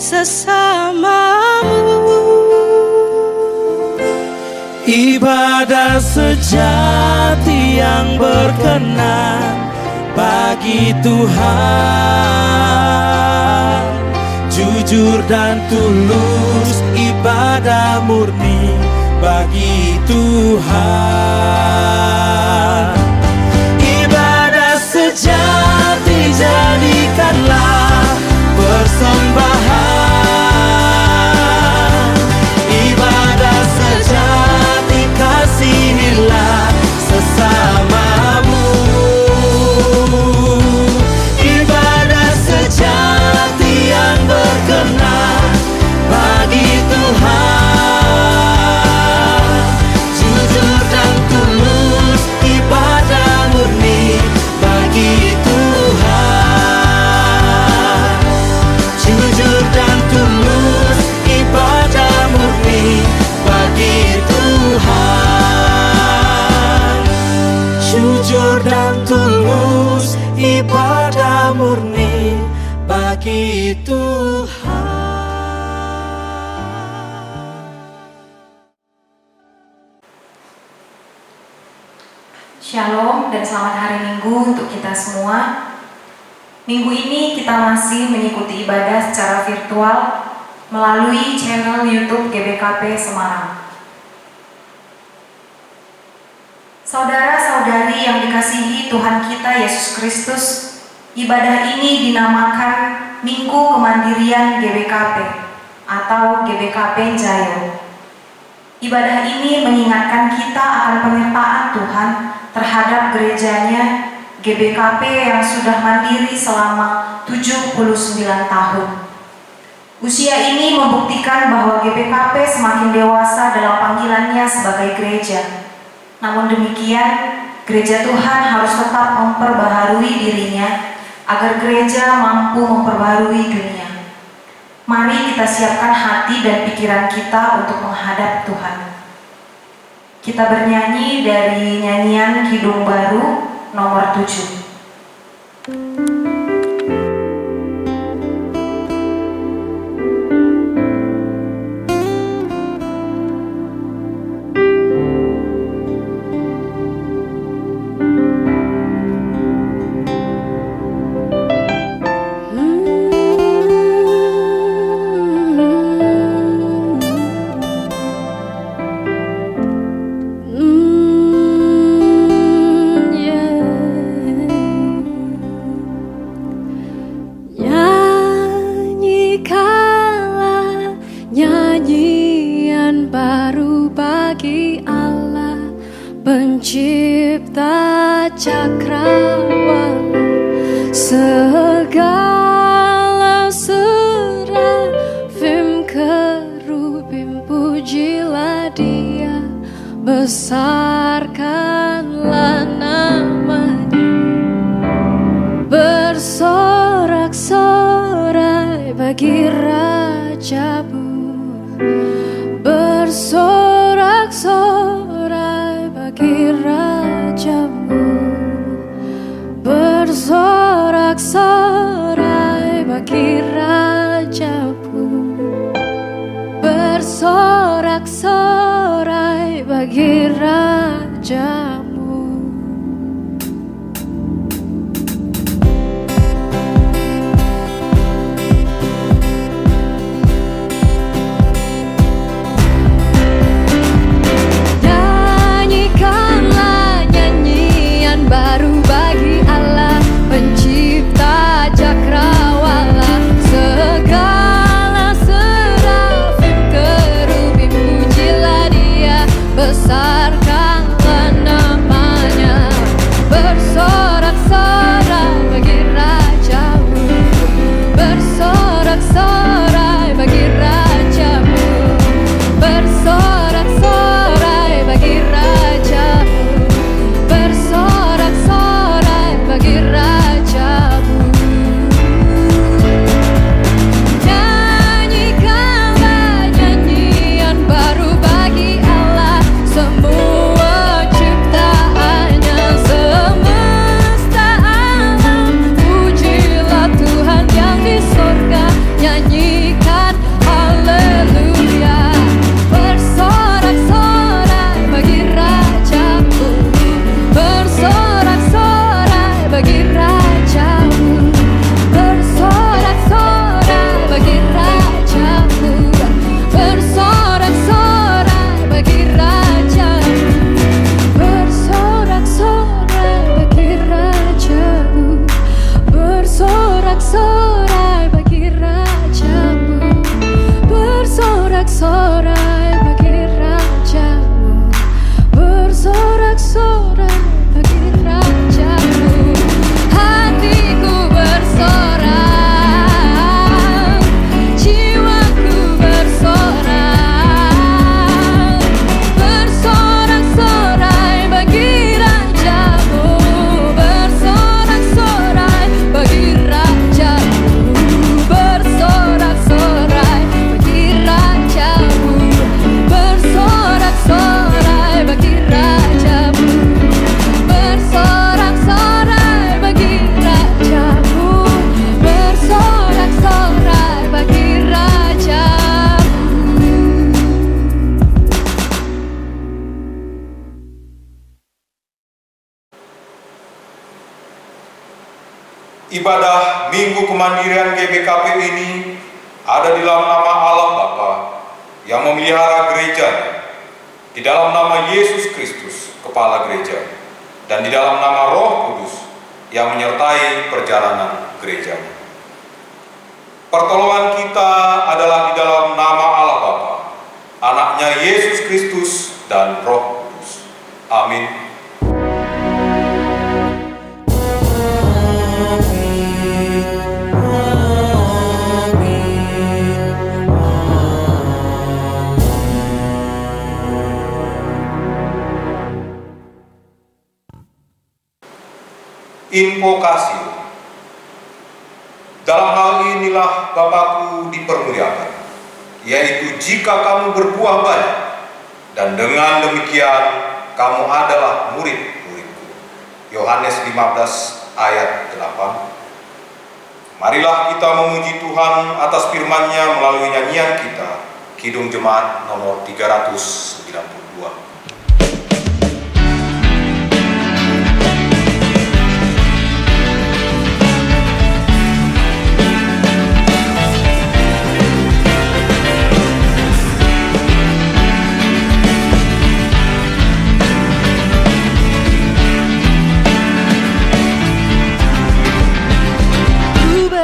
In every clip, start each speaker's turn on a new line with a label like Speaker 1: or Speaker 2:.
Speaker 1: sesamamu.
Speaker 2: Ibadah sejati yang berkenan bagi Tuhan, jujur dan tulus, ibadah murni bagi Tuhan. Ibadah sejati jadikanlah persembahan, ibadah sejati kasihilah sesamamu. Ibadah sejati yang berkenan bagi Tuhan, jujur dan tulus, ibadah murni bagi Tuhan. Jujur dan tulus, ibadah murni bagi Tuhan. Jujur dan tulus, ibadah murni bagi Tuhan.
Speaker 3: Shalom dan selamat hari Minggu untuk kita semua. Minggu ini kita masih mengikuti ibadah secara virtual melalui channel YouTube GBKP Semarang. Saudara-saudari yang dikasihi Tuhan kita Yesus Kristus, ibadah ini dinamakan Minggu Kemandirian GBKP atau GBKP Jayo. Ibadah ini mengingatkan kita akan penyertaan Tuhan terhadap gerejanya GBKP yang sudah mandiri selama 79 tahun. Usia ini membuktikan bahwa GBKP semakin dewasa dalam panggilannya sebagai gereja. Namun demikian, gereja Tuhan harus tetap memperbaharui dirinya agar gereja mampu memperbaharui dunia. Mari kita siapkan hati dan pikiran kita untuk menghadap Tuhan. Kita bernyanyi dari nyanyian Kidung Baru nomor 7.
Speaker 1: Pencipta cakrawala, segala serafim kerubim, pujilah Dia, besarkanlah nama-Nya. Bersorak-sorai bagi Rajamu, bersorak-sorai bagi Rajamu, bersorak-sorai bagi Rajamu, bersorak-sorai bagi Rajamu. Baru bagi Allah, pencipta cakrawala, segala serafim kerubim, pujilah Dia, besarkanlah nama.
Speaker 4: Ibadah Minggu Kemandirian GBKP ini ada di dalam nama Allah Bapa yang memelihara gereja, di dalam nama Yesus Kristus, Kepala Gereja, dan di dalam nama Roh Kudus yang menyertai perjalanan gereja. Pertolongan kita adalah di dalam nama Allah Bapa, Anaknya Yesus Kristus, dan Roh Kudus. Amin. Invokasi. Dalam hal inilah Bapakku dipermuliakan, yaitu jika kamu berbuah banyak, dan dengan demikian kamu adalah murid-muridku. Yohanes 15 ayat 8. Marilah kita memuji Tuhan atas firman-Nya melalui nyanyian kita, Kidung Jemaat nomor 392.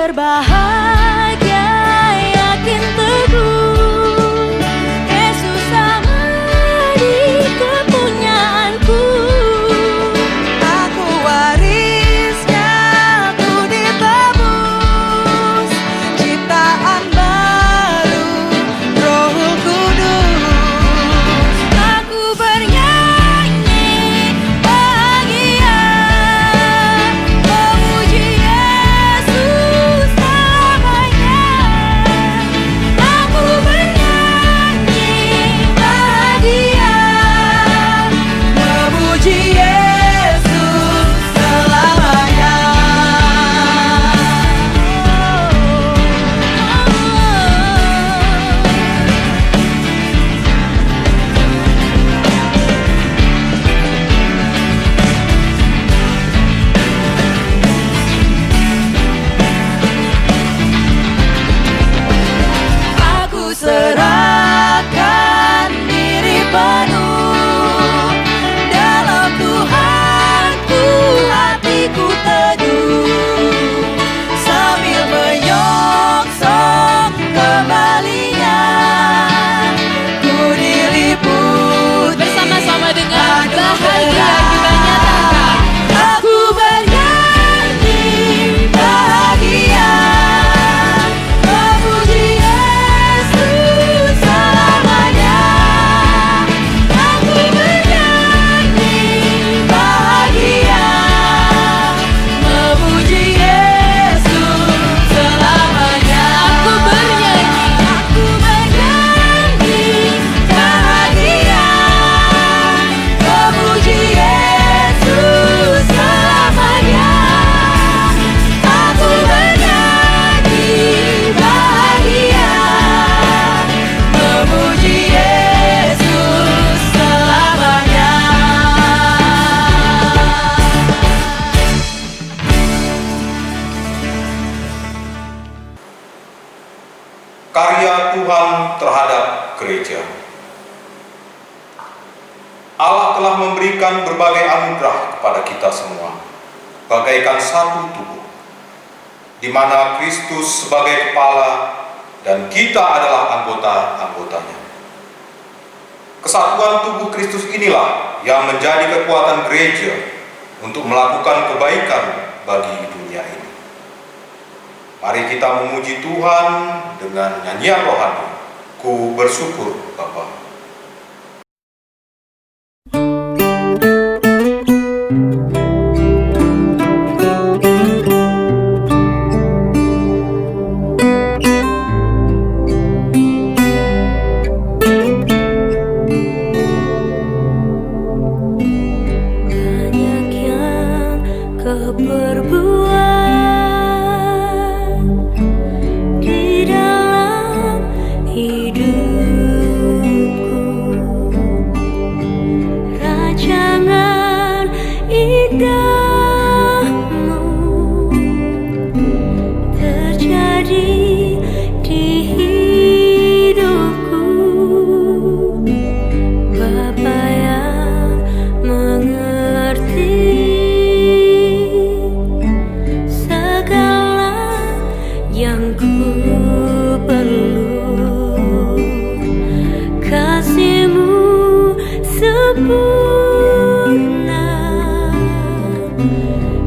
Speaker 1: Berbahagia, yakin teguh, Yesus sama di kepunyaanku. Aku warisnya, ku ditebus, ciptaan baru, Roh Kudus. Aku bernyanyi bahagia, memuji Yesus selamanya. Aku bernyanyi bahagia, memuji Yesus selamanya. Aku serahkan diri penuh dalam Tuhanku, hatiku teduh sambil menyongsong kembalinya. Ku diliput bersama-sama dengan bahagia kita nyatakan. Aku bernyanyi bahagia, memuji Yesus selamanya. Aku bernyanyi bahagia, memuji Yesus selamanya. Aku bernyanyi bahagia, memuji Yesus selamanya. Aku bernyanyi bahagia, memuji Yesus selamanya.
Speaker 4: Karya Tuhan terhadap gereja. Allah telah memberikan berbagai anugerah kepada kita semua, bagaikan satu tubuh, di mana Kristus sebagai kepala dan kita adalah anggota-anggotanya. Kesatuan tubuh Kristus inilah yang menjadi kekuatan gereja untuk melakukan kebaikan bagi dunia ini. Mari kita memuji Tuhan dengan nyanyian rohani, Ku bersyukur Bapa.
Speaker 1: Banyak yang kau perbuat di dalam hidupku. yang ku perlu. Kasih-Mu sempurna,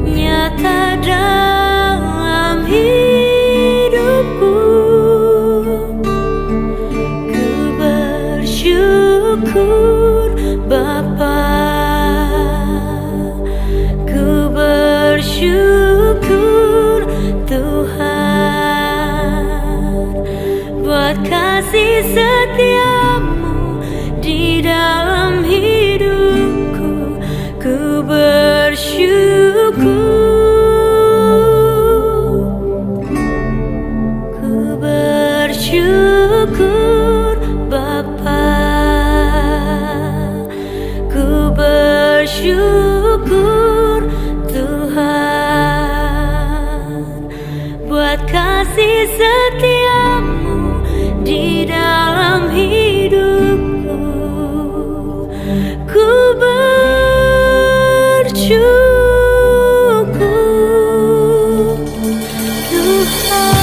Speaker 1: nyata dalam hidupku. Ku bersyukur Bapa, ku bersyukur Tuhan, buat kasih setia-Mu di dalam hidupku. Ku bersyukur, ku bersyukur Bapa, ku bersyukur Tuhan, buat kasih setia-Mu di dalam hidupku. Ku bersyukur Tuhan.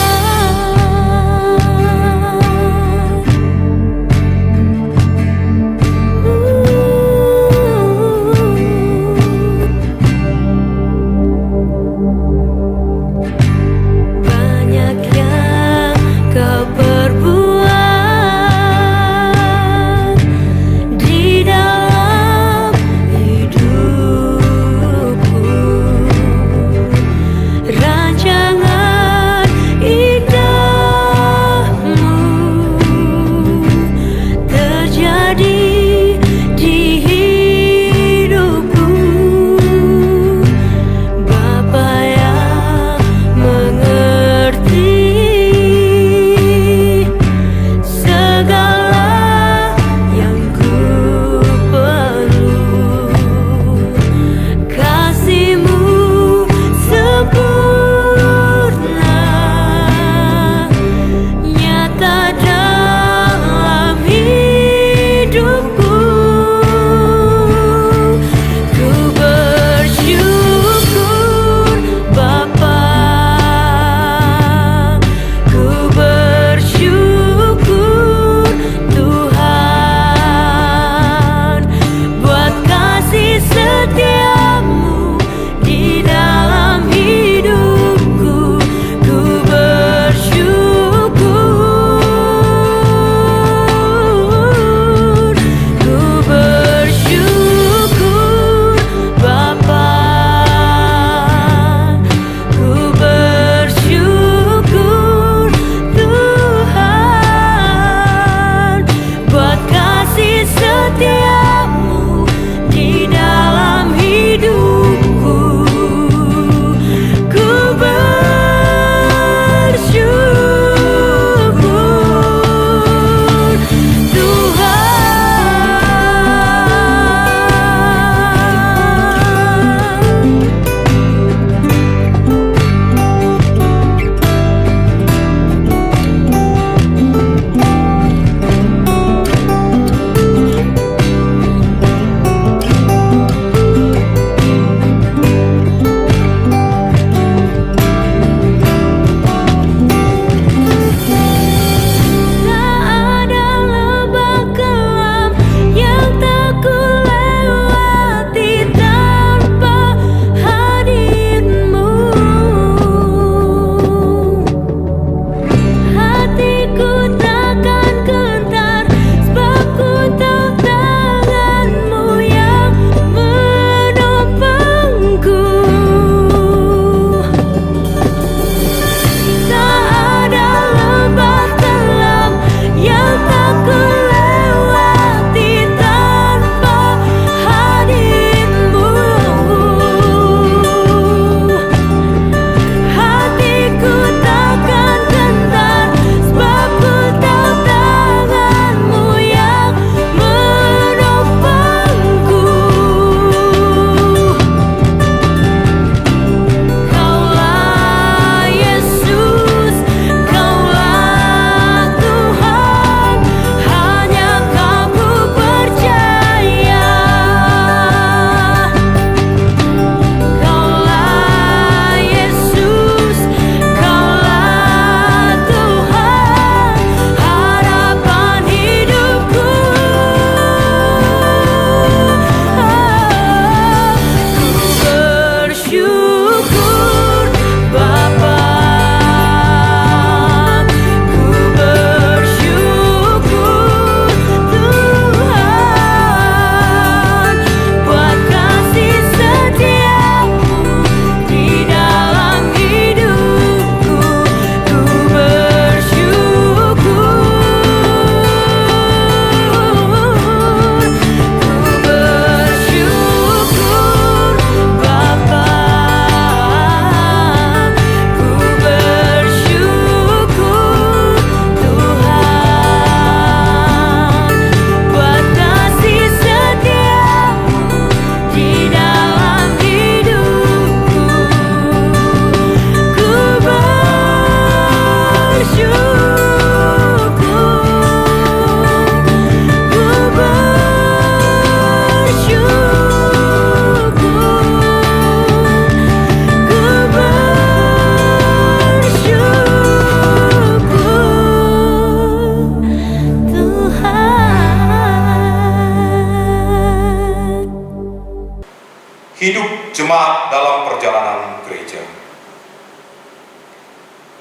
Speaker 1: Banyak yang Kau perbuat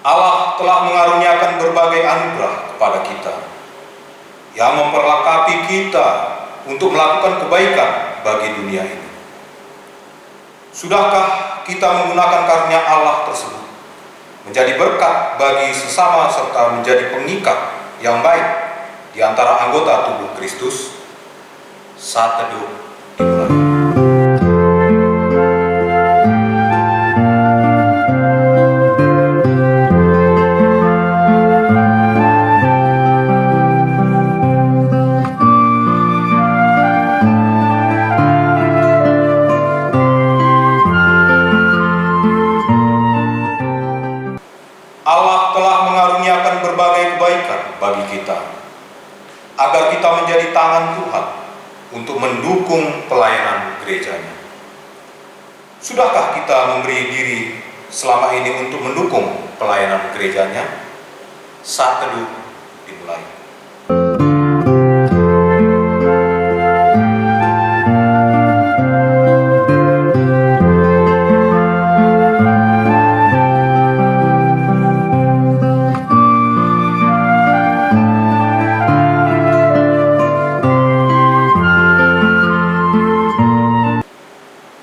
Speaker 4: Allah telah mengaruniakan berbagai anugerah kepada kita, yang memperlengkapi kita untuk melakukan kebaikan bagi dunia ini. Sudahkah kita menggunakan karunia Allah tersebut menjadi berkat bagi sesama serta menjadi pengikat yang baik di antara anggota tubuh Kristus? Saat teduh dimulai. Allah telah mengaruniakan berbagai kebaikan bagi kita, agar kita menjadi tangan Tuhan untuk mendukung pelayanan gerejanya. Sudahkah kita memberi diri selama ini untuk mendukung pelayanan gerejanya? Saat teduh dimulai.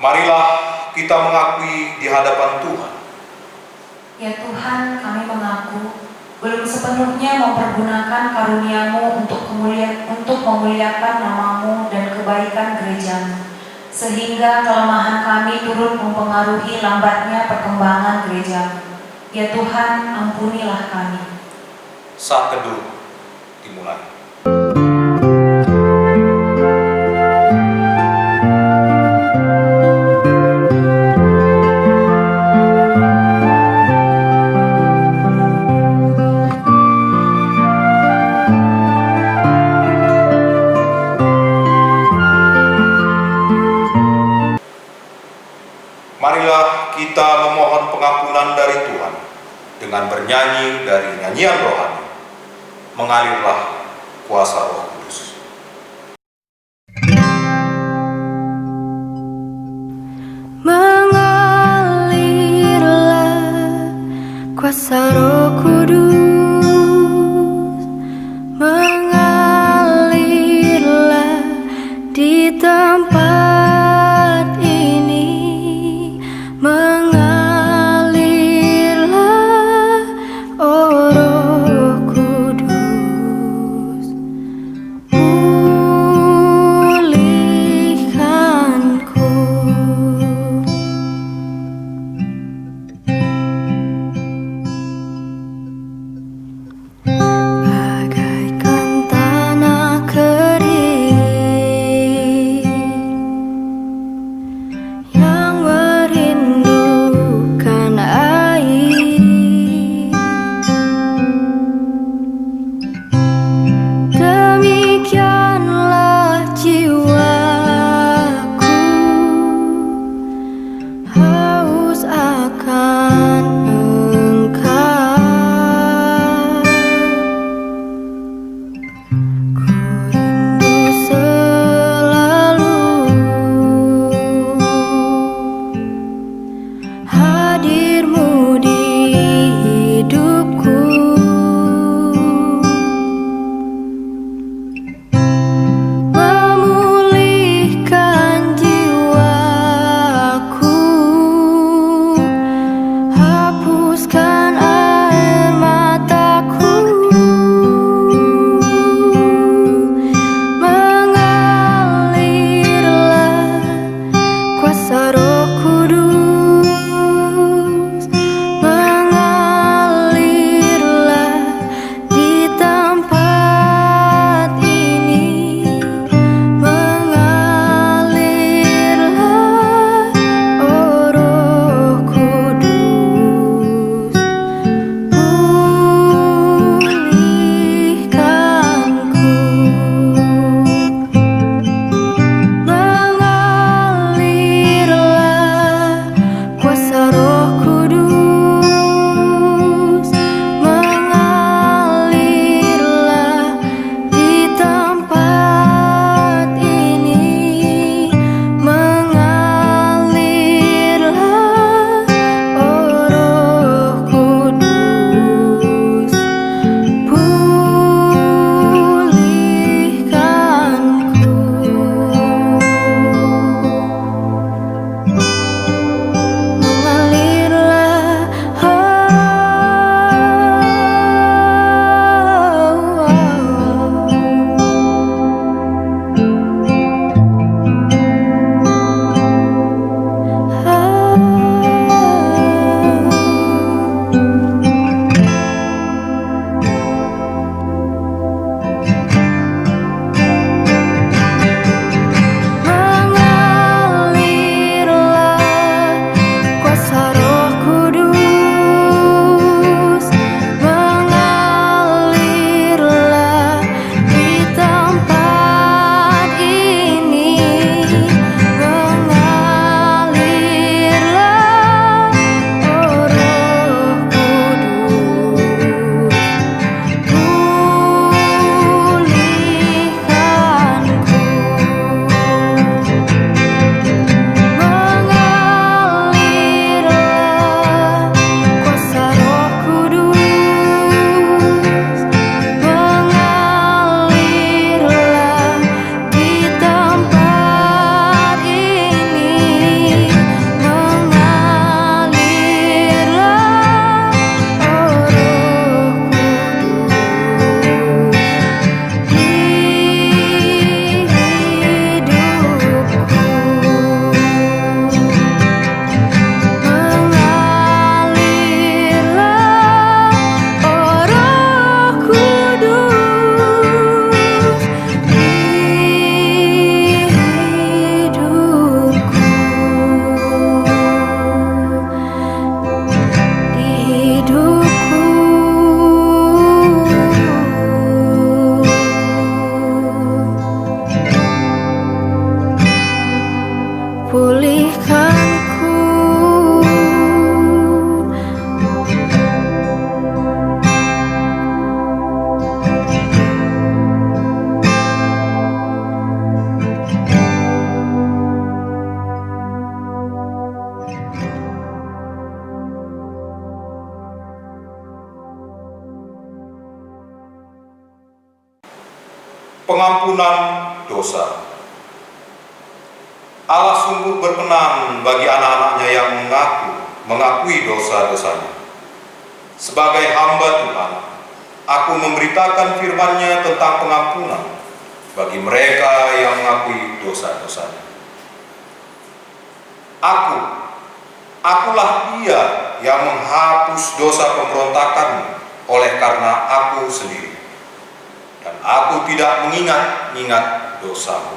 Speaker 4: Marilah kita mengakui di hadapan Tuhan.
Speaker 3: Ya Tuhan, kami mengaku belum sepenuhnya mempergunakan karunia-Mu untuk memuliakan nama-Mu dan kebaikan gereja-Mu, sehingga kelemahan kami turut mempengaruhi lambatnya perkembangan gereja-Mu. Ya Tuhan, ampunilah kami.
Speaker 4: Saat teduh dimulai. Marilah kita memohon pengampunan dari Tuhan dengan bernyanyi dari nyanyian rohani. Mengalirlah kuasa Roh Kudus.
Speaker 1: Mengalirlah kuasa Roh Kudus, mengalirlah di tempat ini, mengalirlah oh Roh Kudus, pulihkanku.
Speaker 4: pengampunan dosa. Allah sungguh berkenan bagi anak-anaknya yang mengakui dosa-dosanya. Sebagai hamba Tuhan, aku memberitakan firman-Nya tentang pengampunan bagi mereka yang mengakui dosa-dosanya. Akulah Dia yang menghapus dosa pemberontakanmu oleh karena aku sendiri. Dan aku tidak mengingat-ingat dosamu.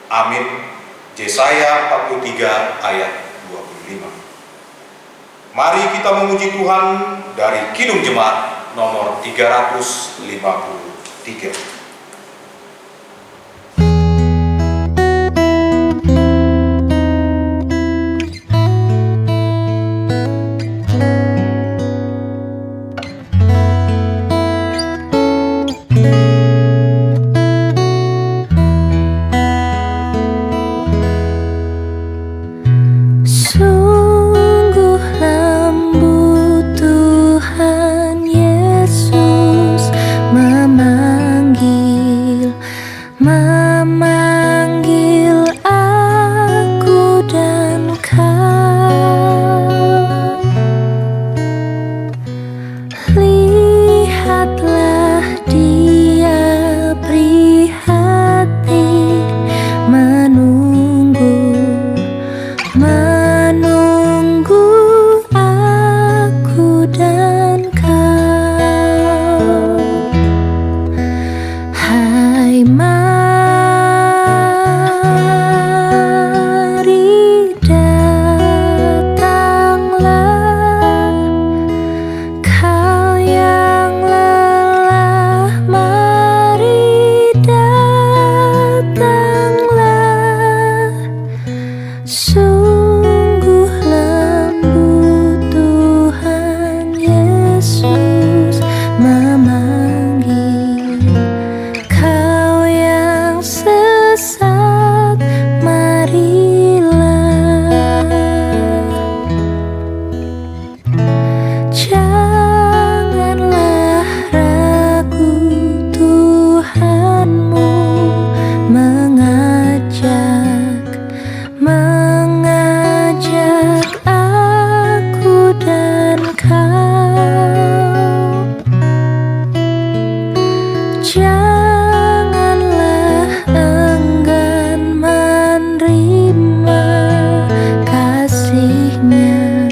Speaker 4: Amin. Yesaya 43 ayat 25. Mari kita memuji Tuhan dari Kidung Jemaat nomor 353.
Speaker 1: Sungguh lembut Tuhan Yesus memanggil aku dan kau. Lihatlah Dia prihatin menunggu aku dan kau. Hai, mari datanglah, kau yang lelah, mari datanglah. Sungguh lembut Tuhan Yesus memanggil kau yang sesat, marilah. Janganlah ragu, Tuhanmu mengajak aku dan kau. Janganlah enggan menerima kasih-Nya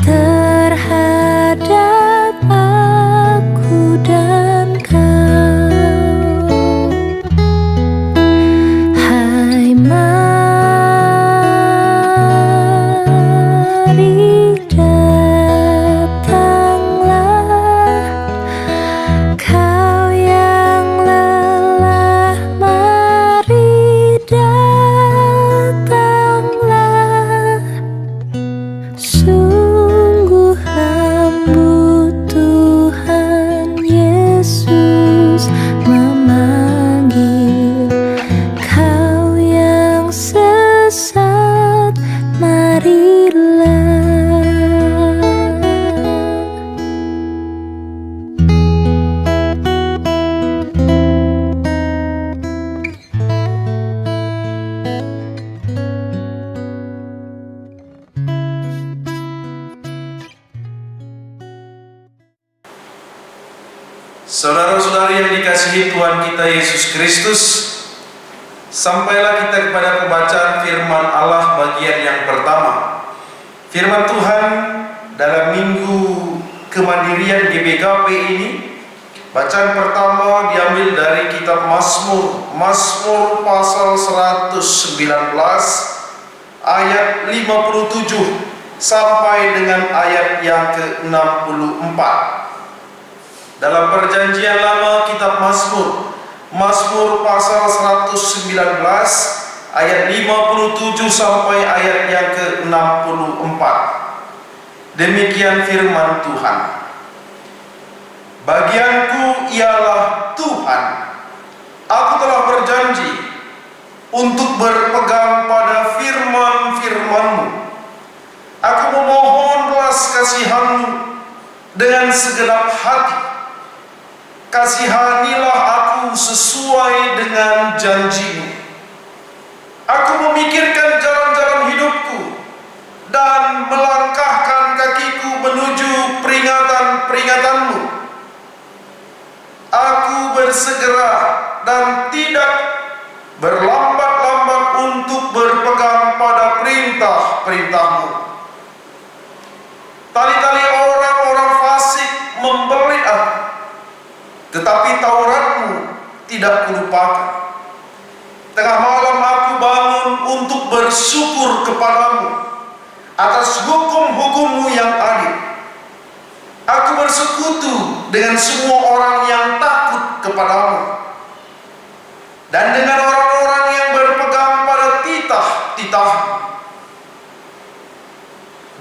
Speaker 1: terhadap aku dan kau. Hai, mari datanglah, kau yang lelah, mari datanglah. Sungguh lembut Tuhan Yesus memanggil kau yang sesat, marilah.
Speaker 2: Saudara-saudari yang dikasihi Tuhan kita Yesus Kristus, sampailah kita kepada pembacaan firman Allah bagian yang pertama. Firman Tuhan dalam Minggu Kemandirian GBKP ini, bacaan pertama diambil dari kitab Mazmur pasal 119 ayat 57 sampai dengan ayat yang ke-64. Dalam Perjanjian Lama kitab Mazmur pasal 119 ayat 57 sampai ayat yang ke-64. Demikian firman Tuhan. Bagianku ialah Tuhan, aku telah berjanji untuk berpegang pada firman-firman-Mu. Aku memohon belas kasihan-Mu dengan segenap hati. Kasihanilah aku aku sesuai dengan janji-Mu. Aku memikirkan jalan-jalan hidupku dan melangkahkan kakiku menuju peringatan-peringatan-Mu. Aku bersegera dan tidak berlambat-lambat untuk berpegang pada perintah-perintah-Mu. Tali-tali orang-orang fasik membelit aku, tetapi Taurat-Mu tidak kulupakan. Tengah malam aku bangun untuk bersyukur kepadamu atas hukum-hukum-Mu yang adil. Aku bersekutu dengan semua orang yang takut kepadamu, dan dengan orang-orang yang berpegang pada titah-titah-Mu.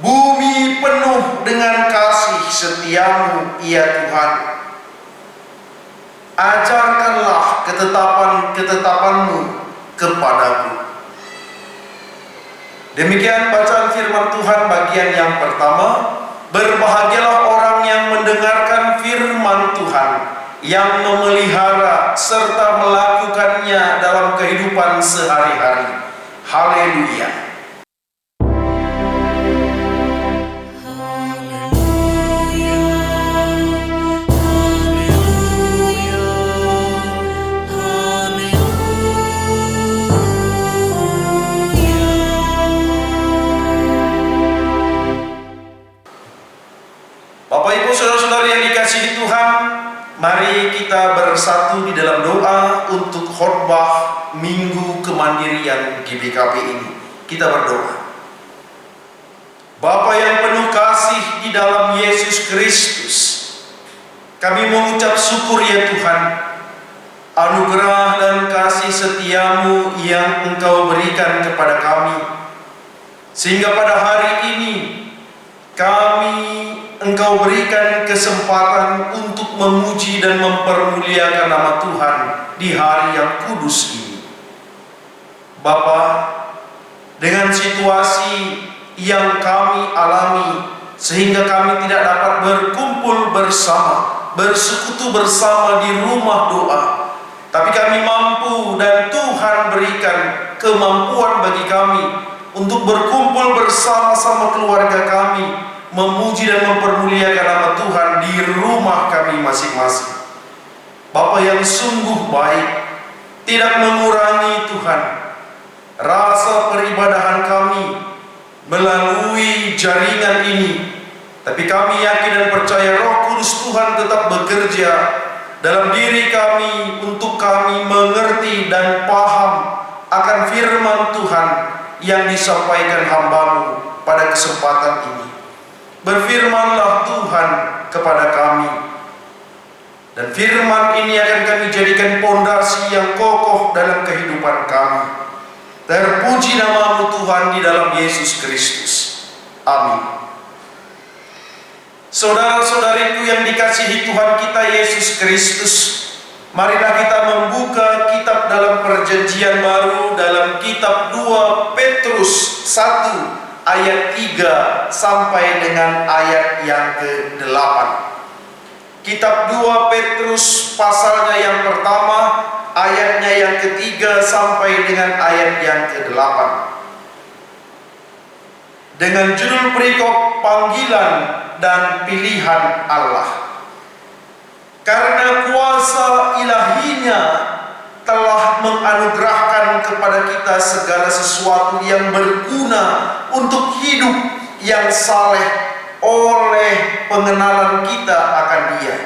Speaker 2: Bumi penuh dengan kasih setia-Mu, ya Tuhan. Ajarkanlah ketetapan-ketetapan-Mu kepadaku. Demikian bacaan firman Tuhan bagian yang pertama. Berbahagialah orang yang mendengarkan firman Tuhan, yang memelihara serta melakukannya dalam kehidupan sehari-hari. Haleluya. Bapak Ibu Saudara-saudari yang dikasihi Tuhan, mari kita bersatu di dalam doa untuk khotbah Minggu Kemandirian GBKP ini. Kita berdoa. Bapa yang penuh kasih di dalam Yesus Kristus, kami mengucap syukur ya Tuhan, anugerah dan kasih setia-Mu yang Engkau berikan kepada kami, sehingga pada hari ini Engkau berikan kesempatan untuk memuji dan mempermuliakan nama Tuhan di hari yang kudus ini. Bapa, dengan situasi yang kami alami sehingga kami tidak dapat berkumpul bersama, bersekutu bersama di rumah doa, tapi kami mampu dan Tuhan berikan kemampuan bagi kami untuk berkumpul bersama-sama keluarga kami, memuji dan mempermuliakan nama Tuhan di rumah kami masing-masing. Bapa yang sungguh baik, tidak mengurangi Tuhan rasa peribadahan kami melalui jaringan ini, tapi kami yakin dan percaya Roh Kudus Tuhan tetap bekerja dalam diri kami untuk kami mengerti dan paham akan firman Tuhan yang disampaikan hamba-Mu pada kesempatan ini. Berfirmanlah Tuhan kepada kami, dan firman ini akan kami jadikan pondasi yang kokoh dalam kehidupan kami. Terpuji nama-Mu Tuhan di dalam Yesus Kristus. Amin. Saudara-saudariku yang dikasihi Tuhan kita Yesus Kristus, marilah kita membuka kitab dalam perjanjian baru dalam kitab 2 Petrus 1 ayat 3 sampai dengan ayat yang ke-8. Kitab 2 Petrus pasalnya yang pertama, ayatnya yang ketiga sampai dengan ayat yang ke-8. Dengan judul perikop panggilan dan pilihan Allah. Karena kuasa ilahinya telah menganugerahkan kepada kita segala sesuatu yang berguna untuk hidup yang saleh oleh pengenalan kita akan Dia,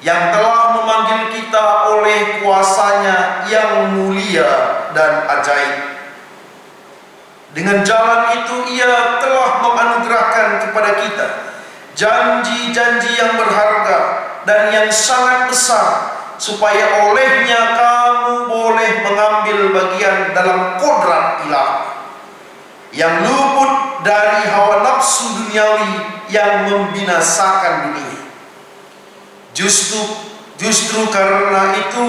Speaker 2: yang telah memanggil kita oleh kuasa-Nya yang mulia dan ajaib. Dengan jalan itu Ia telah menganugerahkan kepada kita janji-janji yang berharga dan yang sangat besar, supaya olehnya kamu boleh mengambil bagian dalam kodrat ilahi yang luput dari hawa nafsu duniawi yang membinasakan dunia. Justru karena itu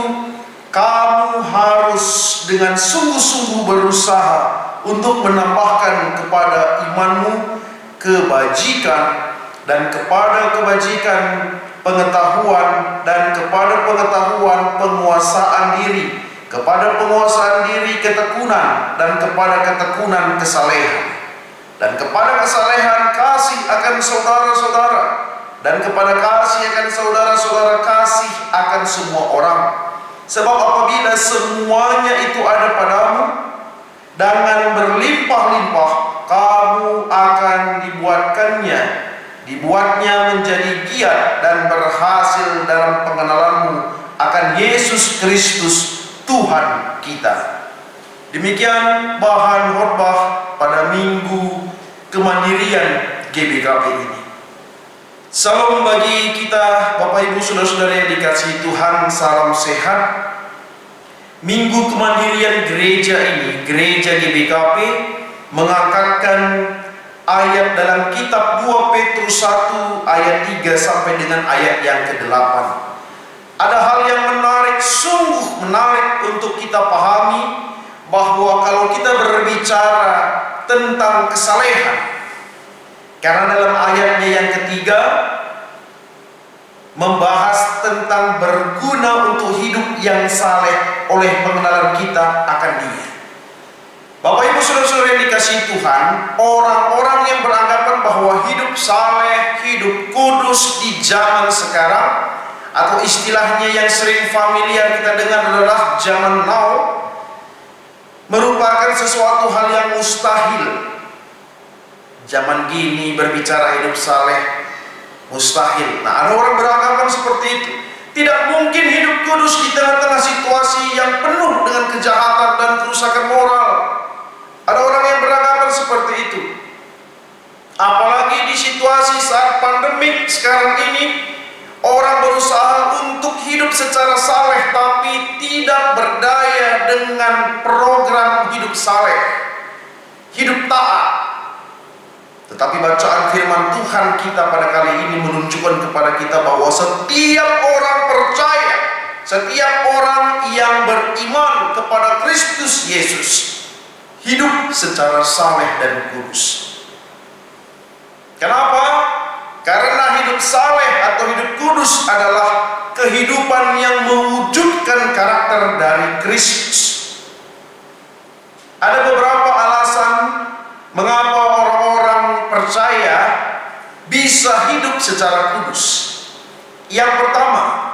Speaker 2: kamu harus dengan sungguh-sungguh berusaha untuk menambahkan kepada imanmu kebajikan, dan kepada kebajikan pengetahuan, dan kepada pengetahuan penguasaan diri, kepada penguasaan diri ketekunan, dan kepada ketekunan kesalehan, dan kepada kesalehan kasih akan saudara-saudara, dan kepada kasih akan saudara-saudara kasih akan semua orang. Sebab apabila semuanya itu ada padamu, dengan berlimpah-limpah kamu akan dibuatnya menjadi giat dan berhasil dalam pengenalanmu akan Yesus Kristus Tuhan kita. Demikian bahan khotbah pada Minggu Kemandirian GBKP ini. Salam bagi kita Bapak Ibu Saudara-saudara yang dikasihi Tuhan, salam sehat. Minggu Kemandirian gereja ini, gereja GBKP, mengangkatkan ayat dalam kitab 2 Petrus 1 ayat 3 sampai dengan ayat yang ke-8. Ada hal yang menarik, sungguh menarik untuk kita pahami, bahwa kalau kita berbicara tentang kesalehan, karena dalam ayatnya yang ketiga membahas tentang berguna untuk hidup yang saleh oleh pengenalan kita akan Dia. Bapak Ibu Saudara-saudara yang dikasihi Tuhan, orang-orang yang beranggapan bahwa hidup saleh, hidup kudus di zaman sekarang, atau istilahnya yang sering familiar kita dengar adalah zaman now, merupakan sesuatu hal yang mustahil. Zaman gini berbicara hidup saleh mustahil. Nah, ada orang beranggapan seperti itu. Tidak mungkin hidup kudus di tengah-tengah situasi yang penuh dengan kejahatan dan kerusakan moral. Ada orang yang beranggapan seperti itu. Apalagi di situasi saat pandemik sekarang ini, orang berusaha untuk hidup secara saleh tapi tidak berdaya dengan program hidup saleh, hidup taat. Tetapi bacaan firman Tuhan kita pada kali ini menunjukkan kepada kita bahwa setiap orang percaya, setiap orang yang beriman kepada Kristus Yesus, hidup secara saleh dan kudus. Kenapa? Karena hidup saleh atau hidup kudus adalah kehidupan yang mewujudkan karakter dari Kristus. Ada beberapa alasan mengapa orang-orang percaya bisa hidup secara kudus. Yang pertama,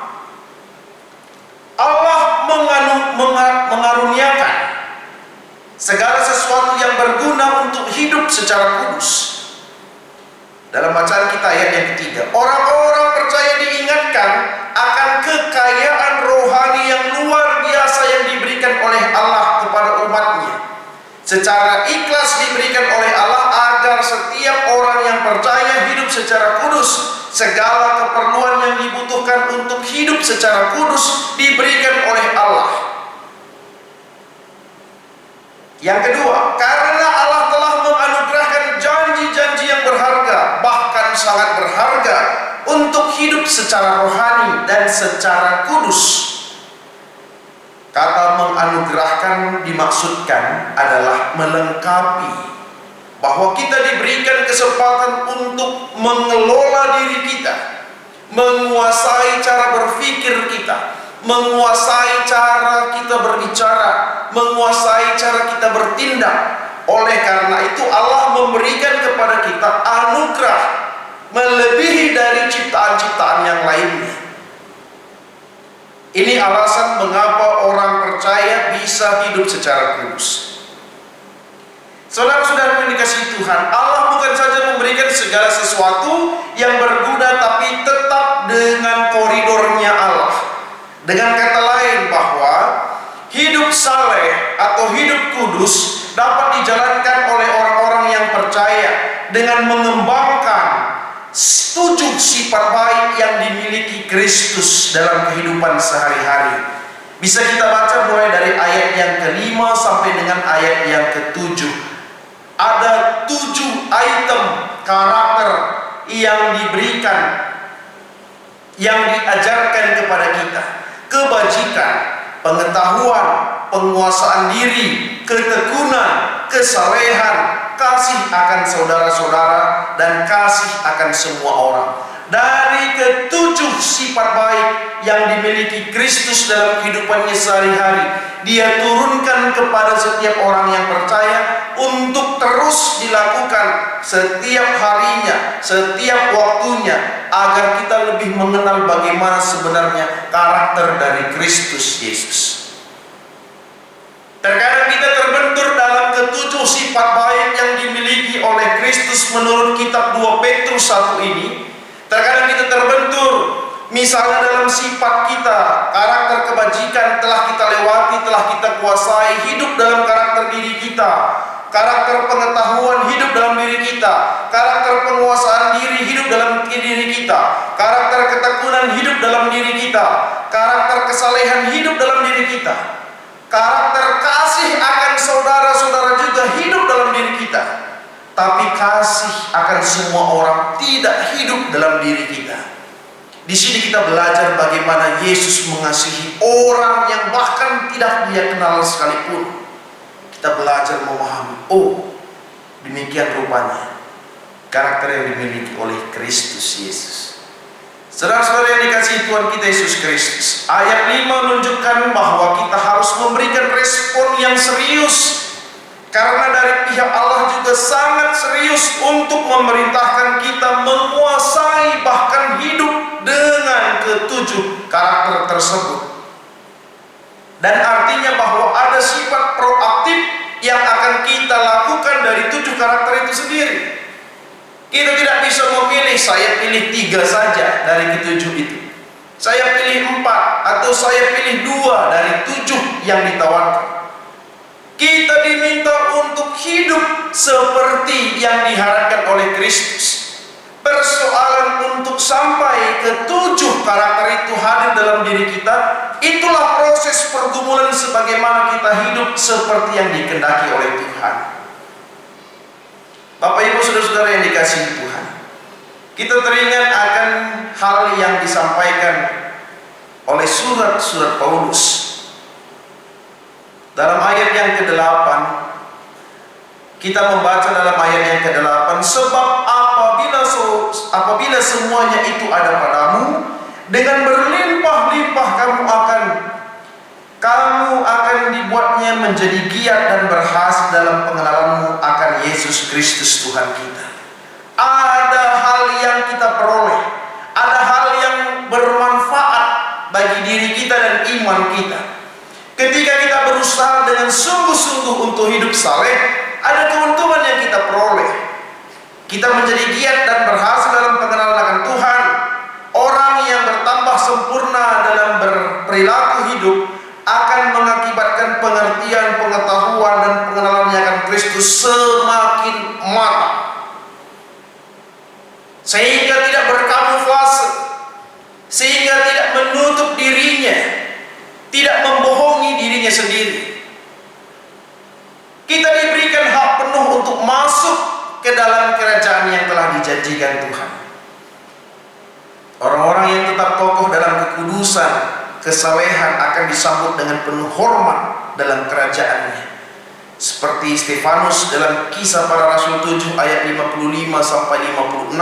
Speaker 2: Allah mengaruniakan segala sesuatu yang berguna untuk hidup secara kudus. Dalam bacaan kita ayat yang ketiga, orang-orang percaya diingatkan akan kekayaan rohani yang luar biasa yang diberikan oleh Allah kepada umatnya, secara ikhlas diberikan oleh Allah agar setiap orang yang percaya hidup secara kudus. Segala keperluan yang dibutuhkan untuk hidup secara kudus diberikan oleh Allah. Yang kedua, karena Allah telah menganugerahkan janji-janji yang berharga, bahkan sangat berharga, untuk hidup secara rohani dan secara kudus. Kata menganugerahkan dimaksudkan adalah melengkapi, bahwa kita diberikan kesempatan untuk mengelola diri kita, menguasai cara berpikir kita, menguasai cara kita berbicara, menguasai cara kita bertindak. Oleh karena itu Allah memberikan kepada kita anugerah melebihi dari ciptaan-ciptaan yang lainnya. Ini alasan mengapa orang percaya bisa hidup secara kudus. Saudara-saudara yang dikasihi Tuhan, Allah bukan saja memberikan segala sesuatu yang berguna, tapi tetap dengan koridornya Allah. Dengan kata lain, bahwa hidup saleh atau hidup kudus dapat dijalankan oleh orang-orang yang percaya dengan mengembangkan 7 sifat baik yang dimiliki Kristus dalam kehidupan sehari-hari. Bisa kita baca mulai dari ayat yang ke-5 sampai dengan ayat yang ke-7. Ada 7 item karakter yang diberikan, yang diajarkan kepada kita. Kebajikan, pengetahuan, penguasaan diri, ketekunan, kesalehan, kasih akan saudara-saudara, dan kasih akan semua orang. Dari ketujuh sifat baik yang dimiliki Kristus dalam kehidupannya sehari-hari, Dia turunkan kepada setiap orang yang percaya untuk terus dilakukan setiap harinya, setiap waktunya, agar kita lebih mengenal bagaimana sebenarnya karakter dari Kristus Yesus. Terkadang kita terbentur dalam ketujuh sifat baik yang dimiliki oleh Kristus menurut kitab 2 Petrus 1 ini. Terkadang kita terbentur, misalnya dalam sifat kita, karakter kebajikan telah kita lewati, telah kita kuasai, hidup dalam karakter diri kita, karakter pengetahuan hidup dalam diri kita, karakter penguasaan diri hidup dalam diri kita, karakter ketekunan hidup dalam diri kita, karakter kesalehan hidup dalam diri kita, karakter kasih akan saudara-saudara juga hidup dalam diri kita. Tapi kasih akan semua orang tidak hidup dalam diri kita. Di sini kita belajar bagaimana Yesus mengasihi orang yang bahkan tidak Dia kenal sekalipun. Kita belajar memahami, oh, demikian rupanya karakter yang dimiliki oleh Kristus Yesus. Saudara-saudara yang dikasihi Tuhan kita Yesus Kristus, ayat 5 menunjukkan bahwa kita harus memberikan respon yang serius. Karena dari pihak Allah juga sangat serius untuk memerintahkan kita menguasai bahkan hidup dengan ketujuh karakter tersebut. Dan artinya bahwa ada sifat proaktif yang akan kita lakukan dari 7 karakter itu sendiri. Kita tidak bisa memilih, saya pilih 3 saja dari ketujuh itu, saya pilih 4, atau saya pilih 2 dari 7 yang ditawarkan. Kita diminta untuk hidup seperti yang diharapkan oleh Kristus. Persoalan untuk sampai ke 7 karakter itu hadir dalam diri kita, itulah proses pergumulan sebagaimana kita hidup seperti yang dikehendaki oleh Tuhan. Bapak Ibu saudara-saudara yang dikasihi Tuhan, kita teringat akan hal yang disampaikan oleh surat-surat Paulus. Dalam ayat yang ke-8, kita membaca dalam ayat yang ke-8, sebab apabila semuanya itu ada padamu, dengan berlimpah-limpah kamu akan dibuatnya menjadi giat dan berhasil dalam pengenalanmu akan Yesus Kristus Tuhan kita. Ada hal yang kita peroleh, ada hal yang bermanfaat bagi diri kita dan iman kita. Ketika kita berusaha dengan sungguh-sungguh untuk hidup saleh, ada keuntungan yang kita peroleh. Kita menjadi giat dan berhasil dalam pengenalan akan Tuhan. Orang yang bertambah sempurna dalam berperilaku hidup akan mengakibatkan pengertian, pengetahuan, dan pengenalannya akan Kristus semakin matang, sehingga tidak berkamuflase, sehingga tidak menutup dirinya, tidak membohongi dirinya sendiri. Kita diberikan hak penuh untuk masuk ke dalam kerajaan yang telah dijanjikan Tuhan. Orang-orang yang tetap kokoh dalam kekudusan, kesalehan akan disambut dengan penuh hormat dalam kerajaannya. Seperti Stefanus dalam Kisah Para Rasul 7 ayat 55 sampai 56,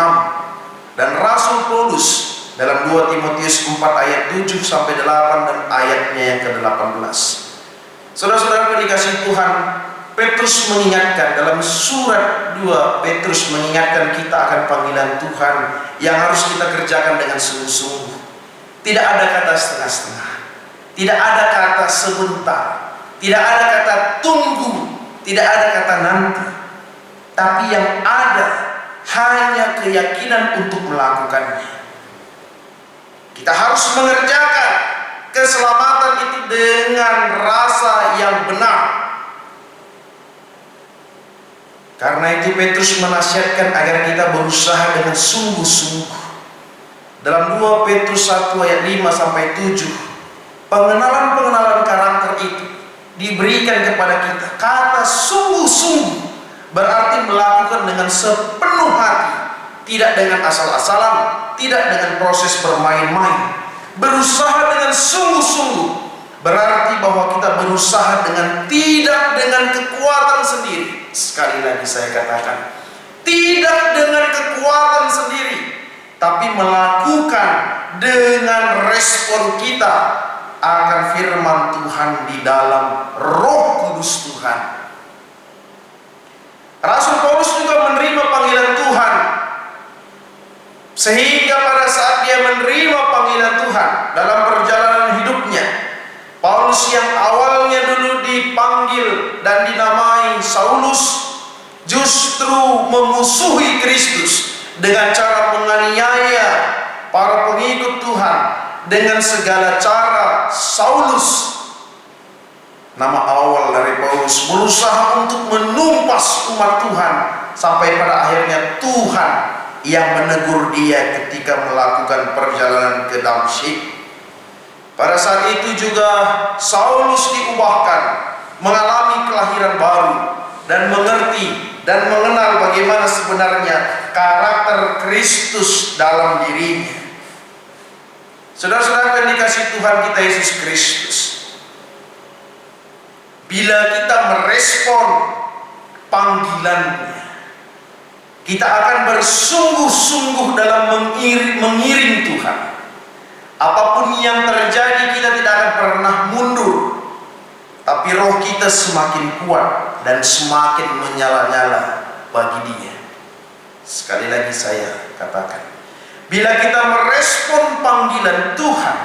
Speaker 2: dan Rasul Paulus dalam 2 Timotius 4 ayat 7 sampai 8 dan ayatnya yang ke-18. Saudara-saudara dikasihi Tuhan, Petrus mengingatkan dalam surat 2, Petrus mengingatkan kita akan panggilan Tuhan yang harus kita kerjakan dengan sungguh-sungguh. Tidak ada kata setengah-setengah, tidak ada kata sebentar, tidak ada kata tunggu, tidak ada kata nanti, tapi yang ada hanya keyakinan untuk melakukannya. Kita harus mengerjakan keselamatan itu dengan rasa yang benar. Karena itu Petrus menasihatkan agar kita berusaha dengan sungguh-sungguh. Dalam 2 Petrus 1 ayat 5 sampai 7, pengenalan-pengenalan karakter itu diberikan kepada kita. Kata sungguh-sungguh berarti melakukan dengan sepenuh hati, tidak dengan asal-asalan, tidak dengan proses bermain-main. Berusaha dengan sungguh-sungguh, berarti bahwa kita berusaha tidak dengan kekuatan sendiri. Sekali lagi saya katakan, tidak dengan kekuatan sendiri, tapi melakukan dengan respon kita akan firman Tuhan di dalam Roh Kudus Tuhan. Rasul Paulus juga menerima panggilan Tuhan, sehingga pada saat dia menerima panggilan Tuhan dalam perjalanan hidupnya, Paulus yang awalnya dulu dipanggil dan dinamai Saulus, justru memusuhi Kristus dengan cara menganiaya para pengikut Tuhan dengan segala cara. Saulus, nama awal dari Paulus, berusaha untuk menumpas umat Tuhan, sampai pada akhirnya Tuhan yang menegur dia ketika melakukan perjalanan ke Damsyik. Pada saat itu juga Saulus diubahkan, mengalami kelahiran baru, dan mengerti dan mengenal bagaimana sebenarnya karakter Kristus dalam dirinya. Saudara-saudara yang dikasihi Tuhan kita Yesus Kristus, bila kita merespon panggilannya, kita akan bersungguh-sungguh dalam mengiring Tuhan. Apapun yang terjadi, kita tidak akan pernah mundur, tapi roh kita semakin kuat dan semakin menyala-nyala bagi Dia. Sekali lagi saya katakan, bila kita merespon panggilan Tuhan,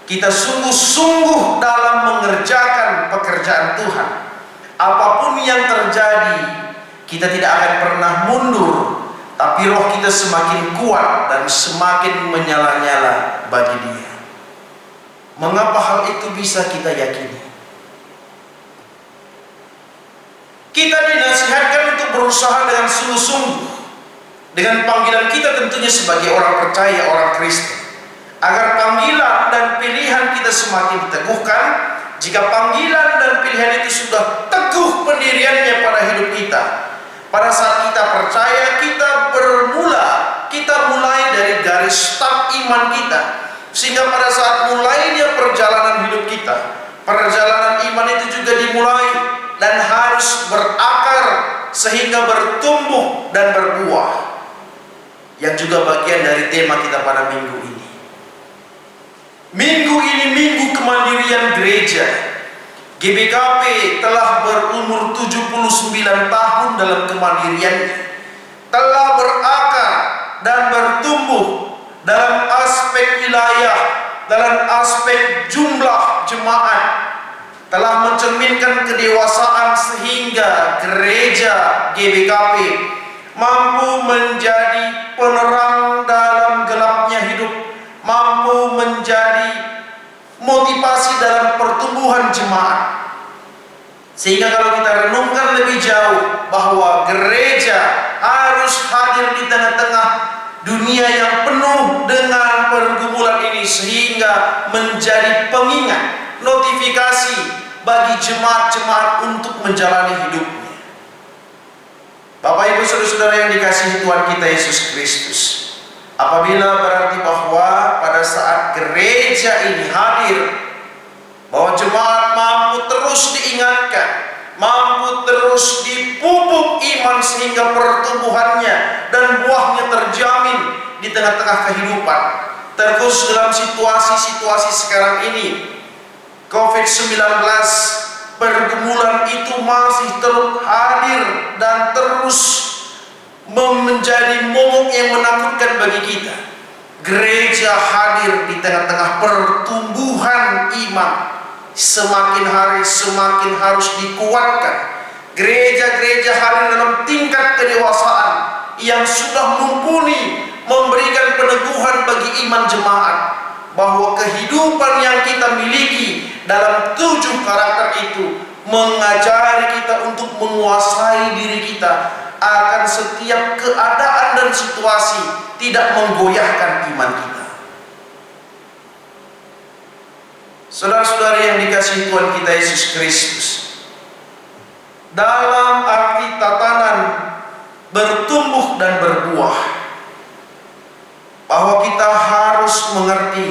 Speaker 2: kita sungguh-sungguh dalam mengerjakan pekerjaan Tuhan, apapun yang terjadi, kita tidak akan pernah mundur, tapi roh kita semakin kuat dan semakin menyala-nyala bagi Dia. Mengapa hal itu bisa kita yakini? Kita dinasihatkan untuk berusaha dengan sungguh-sungguh dengan panggilan kita tentunya sebagai orang percaya, orang Kristen, agar panggilan dan pilihan kita semakin diteguhkan. Jika panggilan dan pilihan itu sudah teguh pendiriannya pada hidup kita, pada saat kita percaya, kita mulai dari garis start iman kita, sehingga pada saat mulainya perjalanan hidup kita, perjalanan iman itu juga dimulai dan harus berakar sehingga bertumbuh dan berbuah, yang juga bagian dari tema kita pada minggu ini. Minggu ini Minggu Kemandirian Gereja. GBKP telah berumur 79 tahun dalam kemandiriannya, telah berakar dan bertumbuh dalam aspek wilayah, dalam aspek jumlah jemaat, telah mencerminkan kedewasaan sehingga gereja GBKP mampu menjadi penerang dalam gelapnya hidup, mampu menjadi motivasi dalam pertumbuhan jemaat. Sehingga kalau kita renungkan lebih jauh bahwa gereja harus hadir di tengah-tengah dunia yang penuh dengan pergumulan ini, sehingga menjadi pengingat, notifikasi bagi jemaat-jemaat untuk menjalani hidupnya. Bapak Ibu saudara-saudara yang dikasihi Tuhan kita Yesus Kristus, apabila berarti bahwa pada saat gereja ini hadir, bahwa jemaat mampu terus diingatkan, mampu terus dipupuk iman sehingga pertumbuhannya dan buahnya terjamin di tengah-tengah kehidupan, terkhusus dalam situasi-situasi sekarang ini, COVID-19, pergumulan itu masih terus hadir dan terus menjadi momok yang menakutkan bagi kita. Gereja hadir di tengah-tengah pertumbuhan iman, semakin hari semakin harus dikuatkan. Gereja-gereja hadir dalam tingkat kedewasaan yang sudah mumpuni memberikan peneguhan bagi iman jemaat, bahwa kehidupan yang kita miliki dalam 7 karakter itu mengajari kita untuk menguasai diri kita akan setiap keadaan dan situasi, tidak menggoyahkan iman kita. Saudara-saudari yang dikasihi Tuhan kita Yesus Kristus, dalam arti tatanan bertumbuh dan berbuah, bahwa kita harus mengerti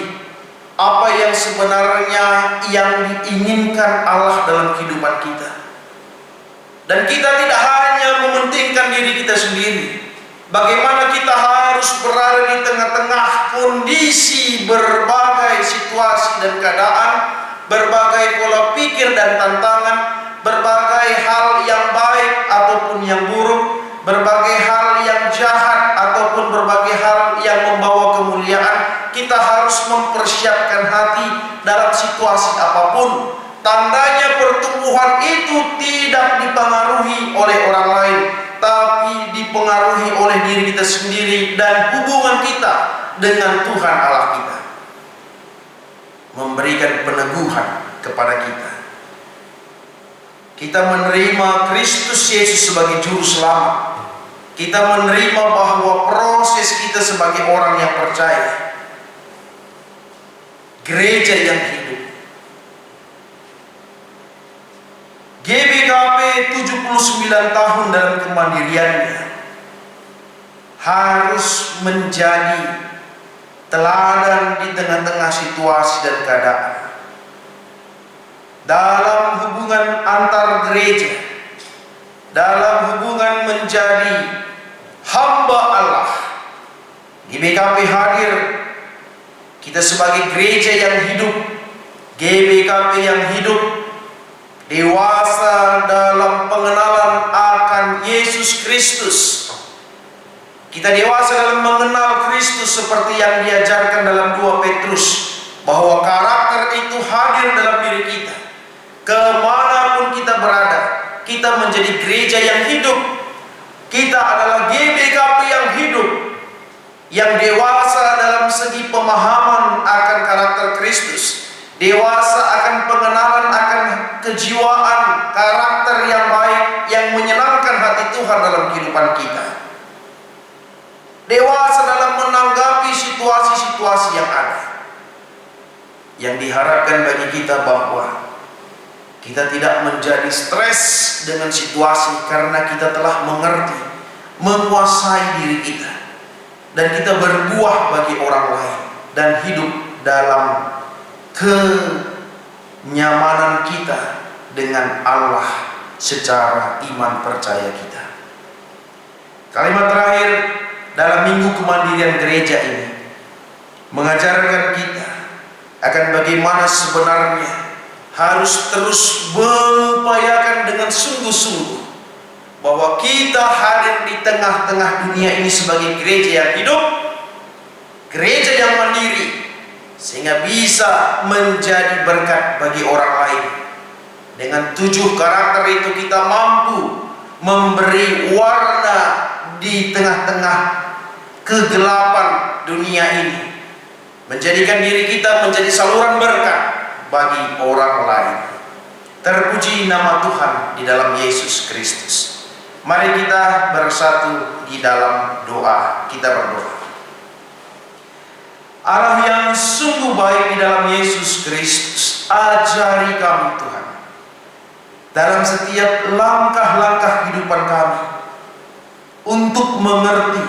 Speaker 2: apa yang sebenarnya yang diinginkan Allah dalam kehidupan kita. Dan kita tidak hanya mementingkan diri kita sendiri. Bagaimana kita harus berada di tengah-tengah kondisi berbagai situasi dan keadaan, berbagai pola pikir dan tantangan, berbagai hal yang baik ataupun yang buruk, berbagai hal yang jahat ataupun berbagai hal yang membawa kemuliaan. Kita harus mempersiapkan hati dalam situasi apapun. Tandanya pertumbuhan itu tidak dipengaruhi oleh orang lain, tapi dipengaruhi oleh diri kita sendiri dan hubungan kita dengan Tuhan Allah kita. Memberikan peneguhan kepada kita. Kita menerima Kristus Yesus sebagai juru selamat. Kita menerima bahwa proses kita sebagai orang yang percaya, gereja yang hidup. GBKP 79 tahun dalam kemandiriannya harus menjadi teladan di tengah-tengah situasi dan keadaan. Dalam hubungan antar gereja, dalam hubungan menjadi hamba Allah, GBKP hadir. Kita sebagai gereja yang hidup, GBKP yang hidup, dewasa dalam pengenalan akan Yesus Kristus. Kita dewasa dalam mengenal Kristus seperti yang diajarkan dalam 2 Petrus, bahwa karakter itu hadir dalam diri kita. Kemanapun kita berada, kita menjadi gereja yang hidup. Kita adalah GBKP yang hidup, yang dewasa dalam segi pemahaman akan karakter Kristus, dewasa akan pengenalan akan kejiwaan karakter yang baik yang menyenangkan hati Tuhan dalam kehidupan kita, dewasa dalam menanggapi situasi-situasi yang ada. Yang diharapkan bagi kita bahwa kita tidak menjadi stres dengan situasi, karena kita telah mengerti, menguasai diri kita, dan kita berbuah bagi orang lain dan hidup dalam kenyamanan kita dengan Allah secara iman percaya kita. Kalimat terakhir dalam Minggu Kemandirian Gereja ini mengajarkan kita akan bagaimana sebenarnya harus terus mengupayakan dengan sungguh-sungguh bahwa kita hadir di tengah-tengah dunia ini sebagai gereja yang hidup, gereja yang mandiri, sehingga bisa menjadi berkat bagi orang lain. Dengan 7 karakter itu kita mampu memberi warna di tengah-tengah kegelapan dunia ini, menjadikan diri kita menjadi saluran berkat bagi orang lain. Terpuji nama Tuhan di dalam Yesus Kristus. Mari kita bersatu di dalam doa. Kita berdoa. Allah yang sungguh baik di dalam Yesus Kristus, ajari kami Tuhan, dalam setiap langkah-langkah kehidupan kami, untuk mengerti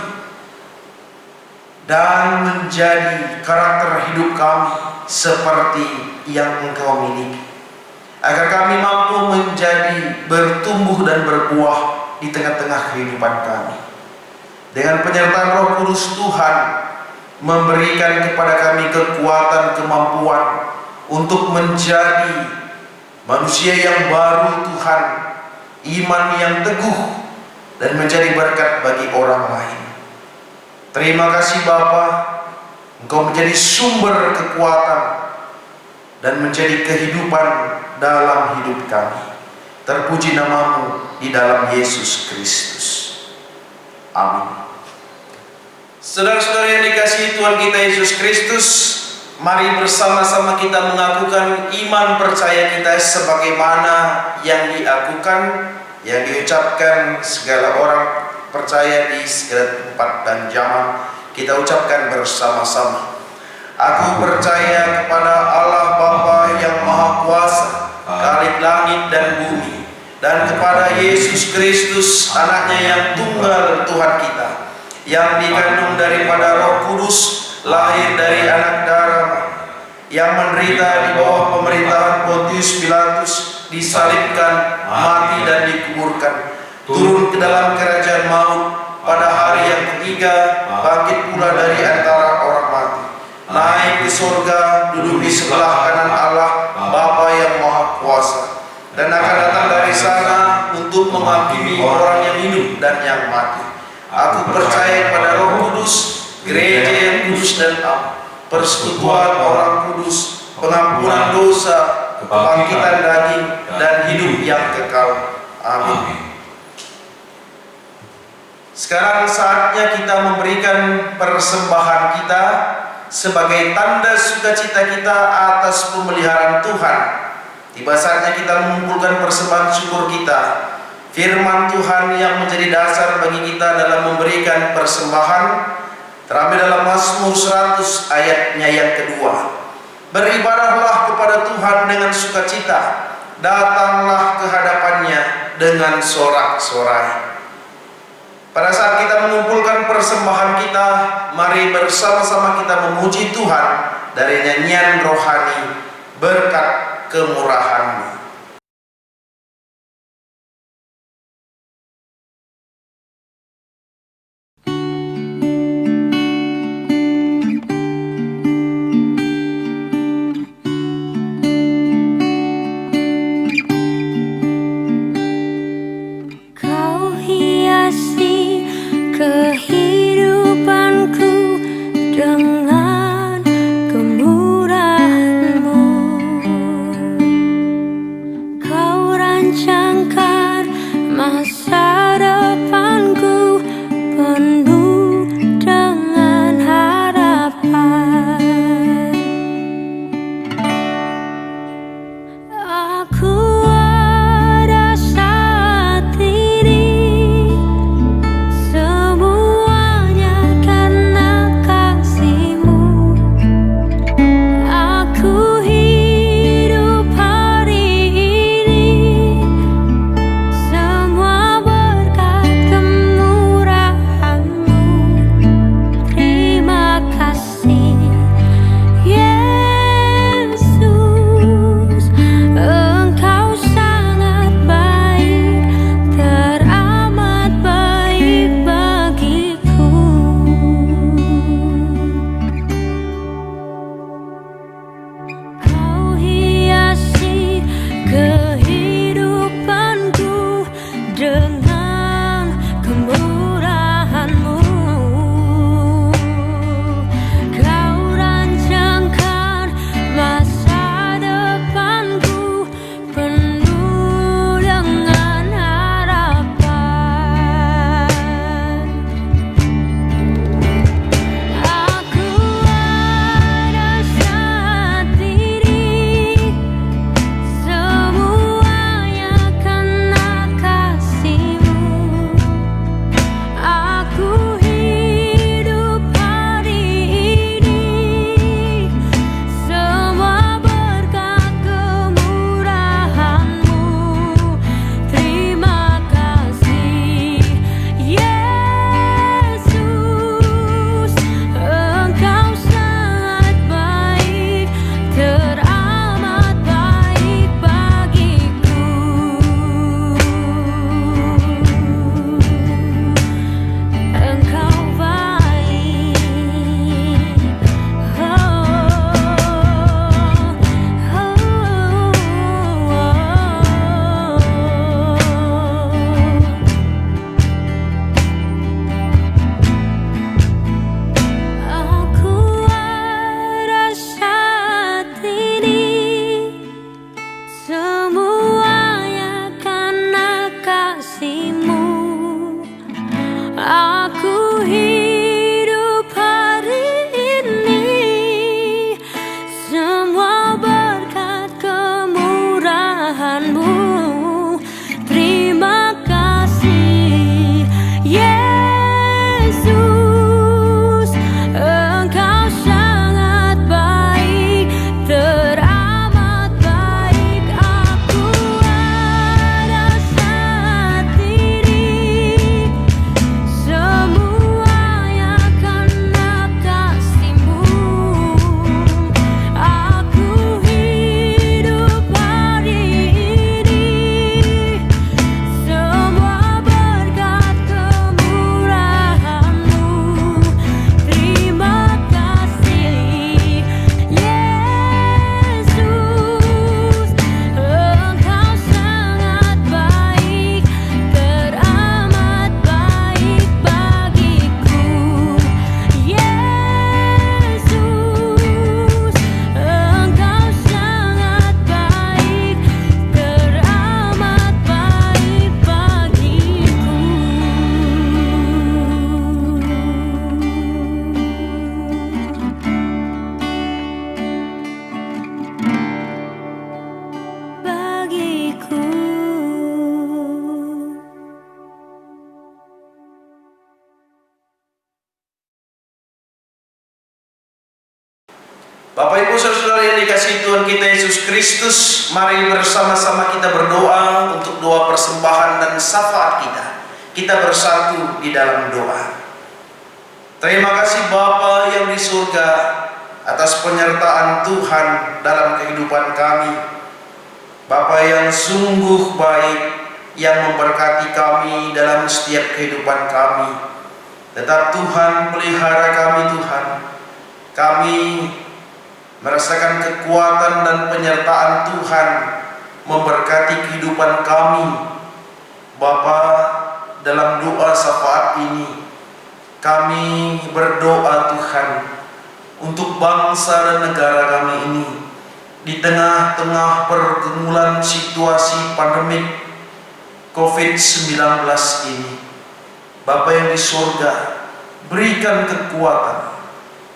Speaker 2: dan menjadi karakter hidup kami seperti yang Engkau miliki, agar kami mampu menjadi bertumbuh dan berbuah di tengah-tengah kehidupan kami. Dengan penyertaan Roh Kudus Tuhan memberikan kepada kami kekuatan, kemampuan untuk menjadi manusia yang baru Tuhan, iman yang teguh, dan menjadi berkat bagi orang lain. Terima kasih Bapa, Engkau menjadi sumber kekuatan dan menjadi kehidupan dalam hidup kami. Terpuji nama-Mu di dalam Yesus Kristus. Amin. Saudara-saudara yang dikasihi Tuhan kita Yesus Kristus, mari bersama-sama kita mengakukan iman percaya kita sebagaimana yang diakukan, yang diucapkan segala orang percaya di segala tempat dan zaman. Kita ucapkan bersama-sama. Aku percaya kepada Allah Bapa yang Maha Kuasa, Khalik langit dan bumi, dan kepada Yesus Kristus, anaknya yang tunggal Tuhan kita, yang dikandung daripada Roh Kudus, lahir dari anak darah, yang menderita di bawah pemerintahan Pontius Pilatus, disalibkan, mati dan dikuburkan, turun ke dalam kerajaan maut, pada hari yang ketiga bangkit pula dari antara orang mati, naik ke surga, duduk di sebelah kanan Allah Bapa yang Maha Kuasa, dan akan datang dari sana untuk menghakimi orang yang hidup dan yang mati. Aku percaya pada Roh Kudus, gereja yang kudus dan am, persekutuan orang kudus, pengampunan dosa, kebangkitan daging, dan hidup yang kekal. Amin. Sekarang saatnya kita memberikan persembahan kita sebagai tanda sukacita kita atas pemeliharaan Tuhan. Tiba saatnya kita mengumpulkan persembahan syukur kita. Firman Tuhan yang menjadi dasar bagi kita dalam memberikan persembahan terambil dalam Mazmur 100 ayatnya yang kedua. Beribadahlah kepada Tuhan dengan sukacita, datanglah ke hadapannya dengan sorak-sorai. Pada saat kita mengumpulkan persembahan kita, mari bersama-sama kita memuji Tuhan dari nyanyian rohani berkat kemurahan-Mu.
Speaker 1: Kau hiasi kehidupanku dengan kemurahan-Mu.
Speaker 2: Bapak Ibu Saudara yang dikasihi Tuhan kita Yesus Kristus, mari bersama-sama kita berdoa untuk doa persembahan dan syafaat kita. Kita bersatu di dalam doa. Terima kasih Bapa yang di surga atas penyertaan Tuhan dalam kehidupan kami. Bapa yang sungguh baik, yang memberkati kami dalam setiap kehidupan kami. Tetap Tuhan pelihara kami Tuhan. Kami merasakan kekuatan dan penyertaan Tuhan memberkati kehidupan kami. Bapa, dalam doa syafaat ini kami berdoa Tuhan untuk bangsa dan negara kami ini di tengah-tengah pergumulan situasi pandemik COVID-19 ini. Bapa yang di surga, berikan kekuatan,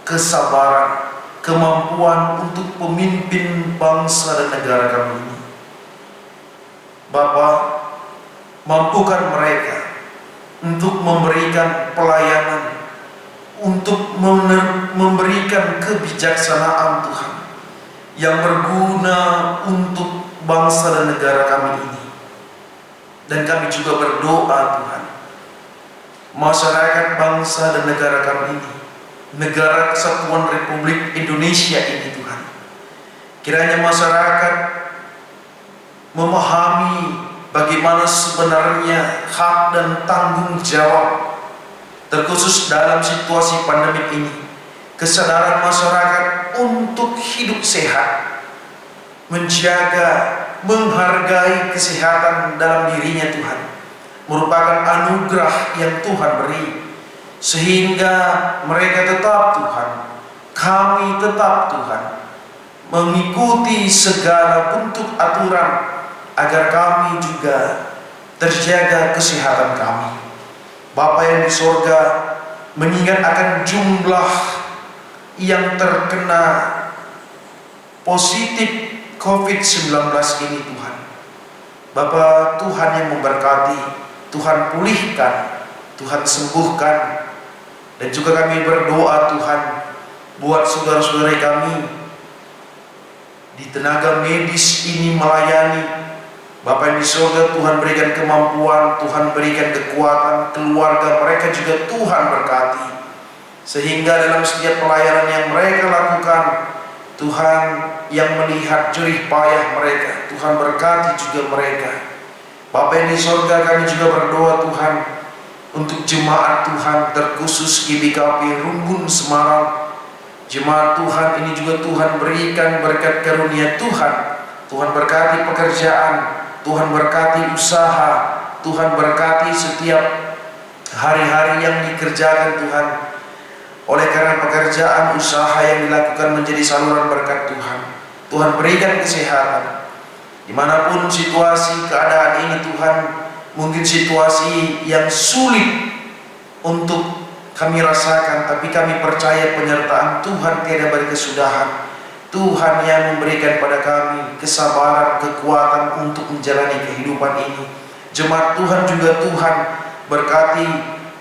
Speaker 2: kesabaran, kemampuan untuk pemimpin bangsa dan negara kami ini. Bapa, mampukan mereka untuk memberikan pelayanan, untuk memberikan kebijaksanaan Tuhan yang berguna untuk bangsa dan negara kami ini. Dan kami juga berdoa Tuhan, masyarakat bangsa dan negara kami ini, negara Kesatuan Republik Indonesia ini Tuhan, kiranya masyarakat memahami bagaimana sebenarnya hak dan tanggung jawab, terkhusus dalam situasi pandemik ini. Kesadaran masyarakat untuk hidup sehat, menjaga, menghargai kesehatan dalam dirinya Tuhan, merupakan anugerah yang Tuhan beri. Sehingga mereka tetap Tuhan, kami tetap Tuhan, mengikuti segala bentuk aturan agar kami juga terjaga kesehatan kami. Bapa yang di surga, mengingat akan jumlah yang terkena positif COVID-19 ini Tuhan, Bapa Tuhan yang memberkati, Tuhan pulihkan, Tuhan sembuhkan. Dan juga kami berdoa Tuhan buat saudara-saudari kami di tenaga medis ini melayani. Bapa yang di surga, Tuhan berikan kemampuan, Tuhan berikan kekuatan, keluarga mereka juga Tuhan berkati. Sehingga dalam setiap pelayanan yang mereka lakukan, Tuhan yang melihat jerih payah mereka, Tuhan berkati juga mereka. Bapa yang di surga, kami juga berdoa Tuhan untuk jemaat Tuhan, terkhusus GBKP Rumbun Semarang. Jemaat Tuhan ini juga Tuhan berikan berkat karunia Tuhan. Tuhan berkati pekerjaan, Tuhan berkati usaha, Tuhan berkati setiap hari-hari yang dikerjakan Tuhan. Oleh karena pekerjaan usaha yang dilakukan menjadi saluran berkat Tuhan, Tuhan berikan kesehatan. Dimanapun situasi keadaan ini Tuhan, mungkin situasi yang sulit untuk kami rasakan, tapi kami percaya penyertaan Tuhan tiada berkesudahan. Tuhan yang memberikan pada kami kesabaran, kekuatan untuk menjalani kehidupan ini. Jemaat Tuhan juga Tuhan berkati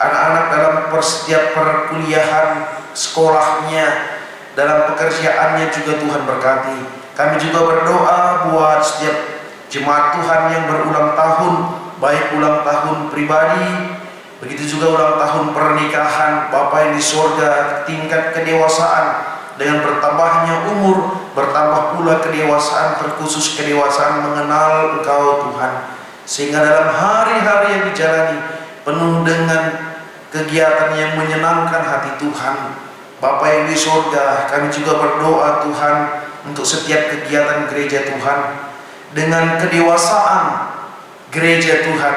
Speaker 2: anak-anak dalam setiap perkuliahan sekolahnya, dalam pekerjaannya juga Tuhan berkati. Kami juga berdoa buat setiap jemaat Tuhan yang berulang tahun, baik ulang tahun pribadi, begitu juga ulang tahun pernikahan. Bapa yang di surga, tingkat kedewasaan, dengan bertambahnya umur, bertambah pula kedewasaan, terkhusus kedewasaan mengenal Engkau Tuhan. Sehingga dalam hari-hari yang dijalani penuh dengan kegiatan yang menyenangkan hati Tuhan. Bapa yang di surga, kami juga berdoa Tuhan untuk setiap kegiatan gereja Tuhan, dengan kedewasaan gereja Tuhan,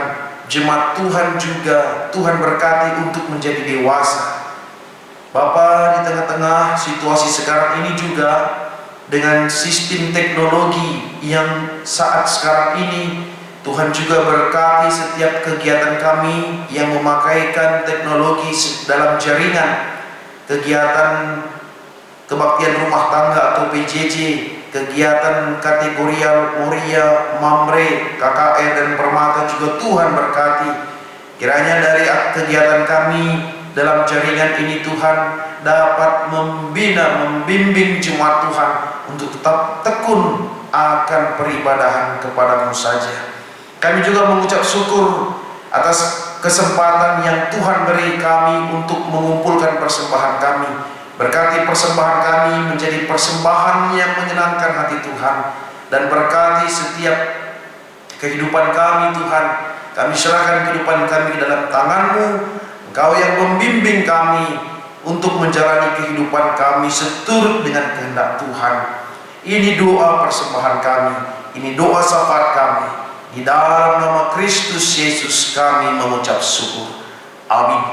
Speaker 2: jemaat Tuhan juga Tuhan berkati untuk menjadi dewasa. Bapa, di tengah-tengah situasi sekarang ini juga, dengan sistem teknologi yang saat sekarang ini, Tuhan juga berkati setiap kegiatan kami yang memakaikan teknologi dalam jaringan, kegiatan kebaktian rumah tangga atau PJJ, kegiatan kategorial Moria, Mamre, KKR dan Permata juga Tuhan berkati. Kiranya dari kegiatan kami dalam jaringan ini Tuhan dapat membina, membimbing jemaat Tuhan untuk tetap tekun akan peribadahan kepadamu saja. Kami juga mengucap syukur atas kesempatan yang Tuhan beri kami untuk mengumpulkan persembahan kami. Berkati persembahan kami menjadi persembahan yang menyenangkan hati Tuhan, dan berkati setiap kehidupan kami Tuhan. Kami serahkan kehidupan kami dalam tangan-Mu. Engkau yang membimbing kami untuk menjalani kehidupan kami seturut dengan kehendak Tuhan. Ini doa persembahan kami, ini doa syafaat kami. Di dalam nama Kristus Yesus kami mengucap syukur. Amin.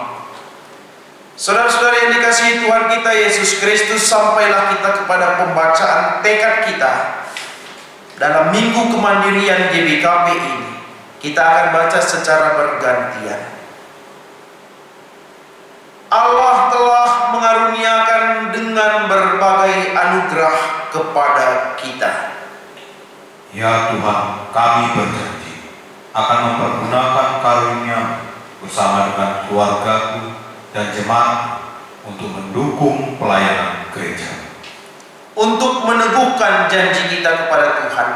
Speaker 2: Saudara-saudara yang dikasihi Tuhan kita Yesus Kristus, sampailah kita kepada pembacaan tekad kita dalam Minggu Kemandirian GBKP ini. Kita akan baca secara bergantian. Allah telah mengaruniakan dengan berbagai anugerah kepada kita.
Speaker 4: Ya Tuhan, kami berjanji akan mempergunakan karunia bersama dengan keluargaku dan jemaat untuk mendukung pelayanan gereja.
Speaker 2: Untuk meneguhkan janji kita kepada Tuhan,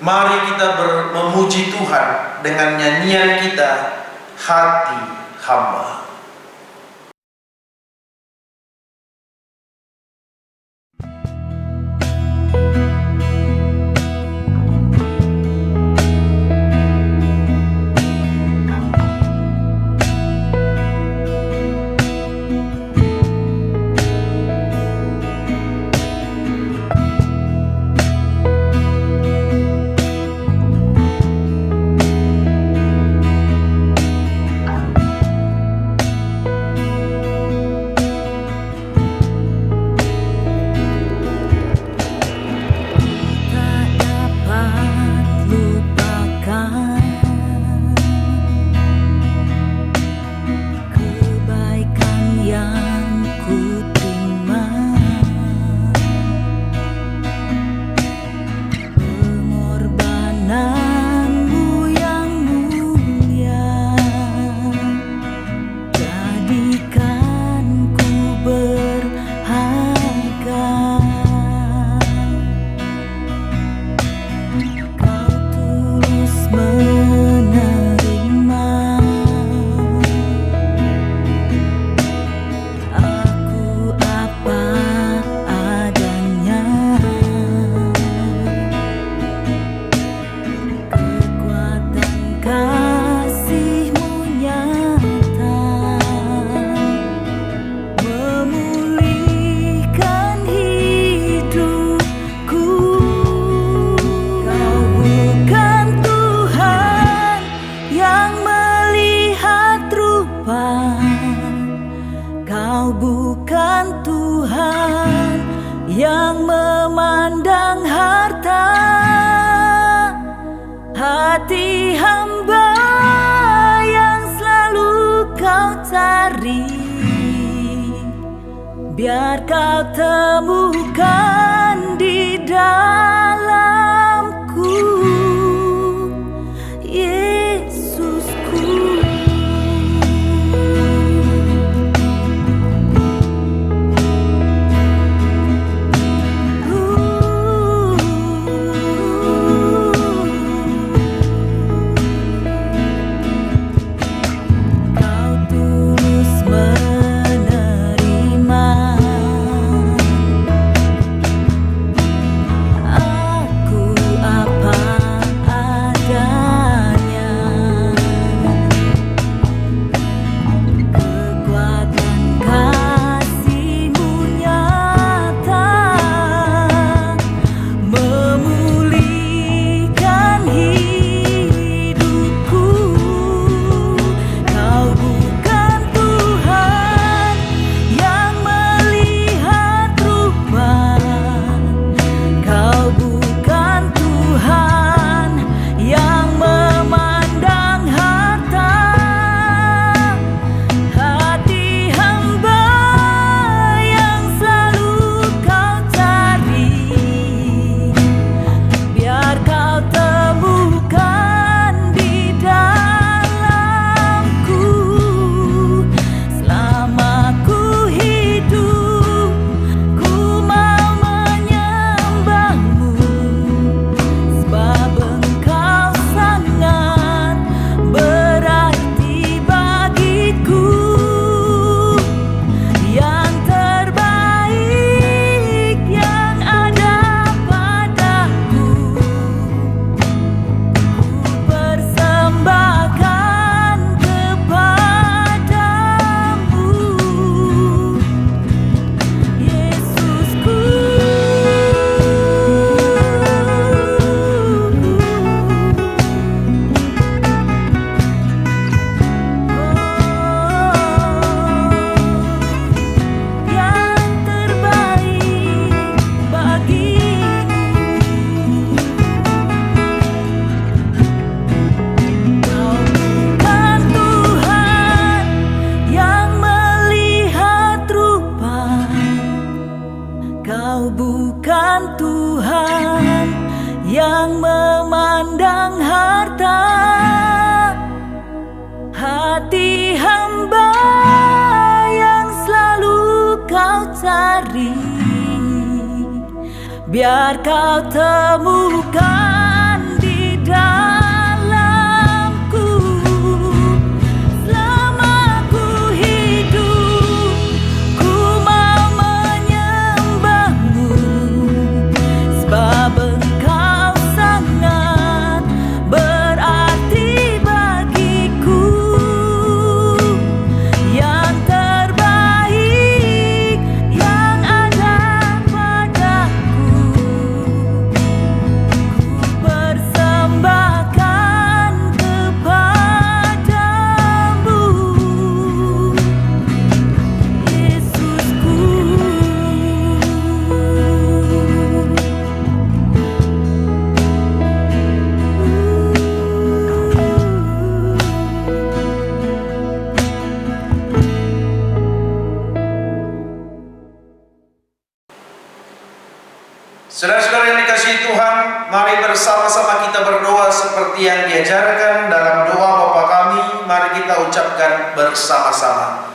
Speaker 2: mari kita memuji Tuhan dengan nyanyian kita, Hati Hamba.
Speaker 1: Hati hamba yang selalu kau cari, biar kau temukan di dalamku, Yesusku.
Speaker 2: Kau
Speaker 1: Bukan Tuhan yang memandang harta, hati hamba yang selalu kau cari. Biar kau temukan di dalamku. Selama ku hidup, ku mau menyembahmu, sebab Engkau sangat berarti bagiku. Yang terbaik yang ada padaku, ku persembahkan kepadamu, Yesusku.
Speaker 2: Saudara-saudara yang dikasihi Tuhan, mari bersama-sama kita berdoa seperti yang diajarkan dalam doa Bapa kami. Mari kita ucapkan bersama-sama.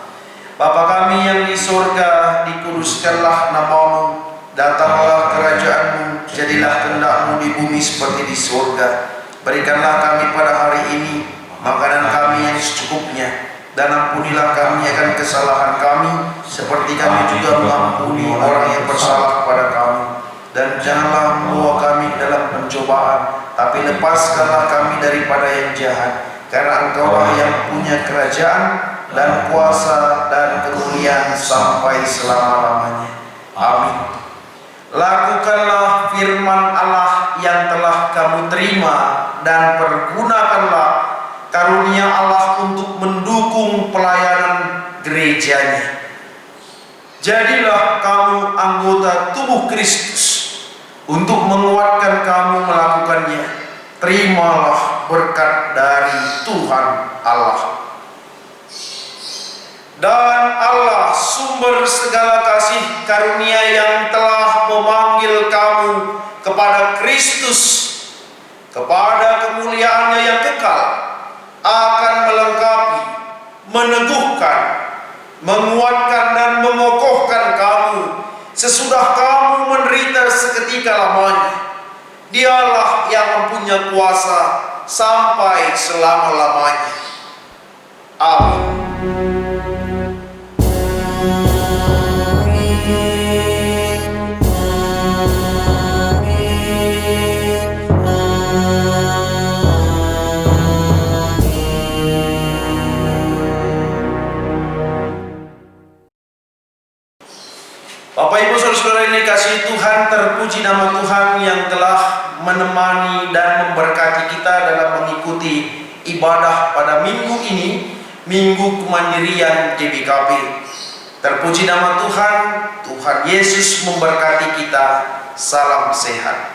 Speaker 2: Bapa kami yang di surga, dikuduskanlah namamu, datanglah kerajaanmu, jadilah kehendak-mu di bumi seperti di surga. Berikanlah kami pada hari ini makanan kami yang secukupnya, dan ampunilah kami akan kesalahan kami, seperti kami juga mengampuni orang yang bersalah kepada kami. Dan janganlah membawa kami dalam pencobaan, tapi lepaskanlah kami daripada yang jahat. Karena Engkaulah yang punya kerajaan dan kuasa dan kemuliaan sampai selama-lamanya. Amin. Lakukanlah firman Allah yang telah kamu terima, dan pergunakanlah karunia Allah untuk mendukung pelayanan gerejanya. Jadilah kamu anggota tubuh Kristus untuk menguatkan kamu melakukannya. Terimalah berkat dari Tuhan Allah. Dan Allah sumber segala kasih karunia yang telah memanggil kamu kepada Kristus, kepada kemuliaannya yang kekal, akan melengkapi, meneguhkan, menguatkan dan mengokohkan kamu sesudah kamu menderita seketika lamanya. Dialah yang mempunyai kuasa sampai selama-lamanya. Amin. Bapak Ibu Saudara-saudara yang dikasihi Tuhan, terpuji nama Tuhan yang telah menemani dan memberkati kita dalam mengikuti ibadah pada minggu ini, Minggu Kemandirian GBKP. Terpuji nama Tuhan, Tuhan Yesus memberkati kita. Salam sehat.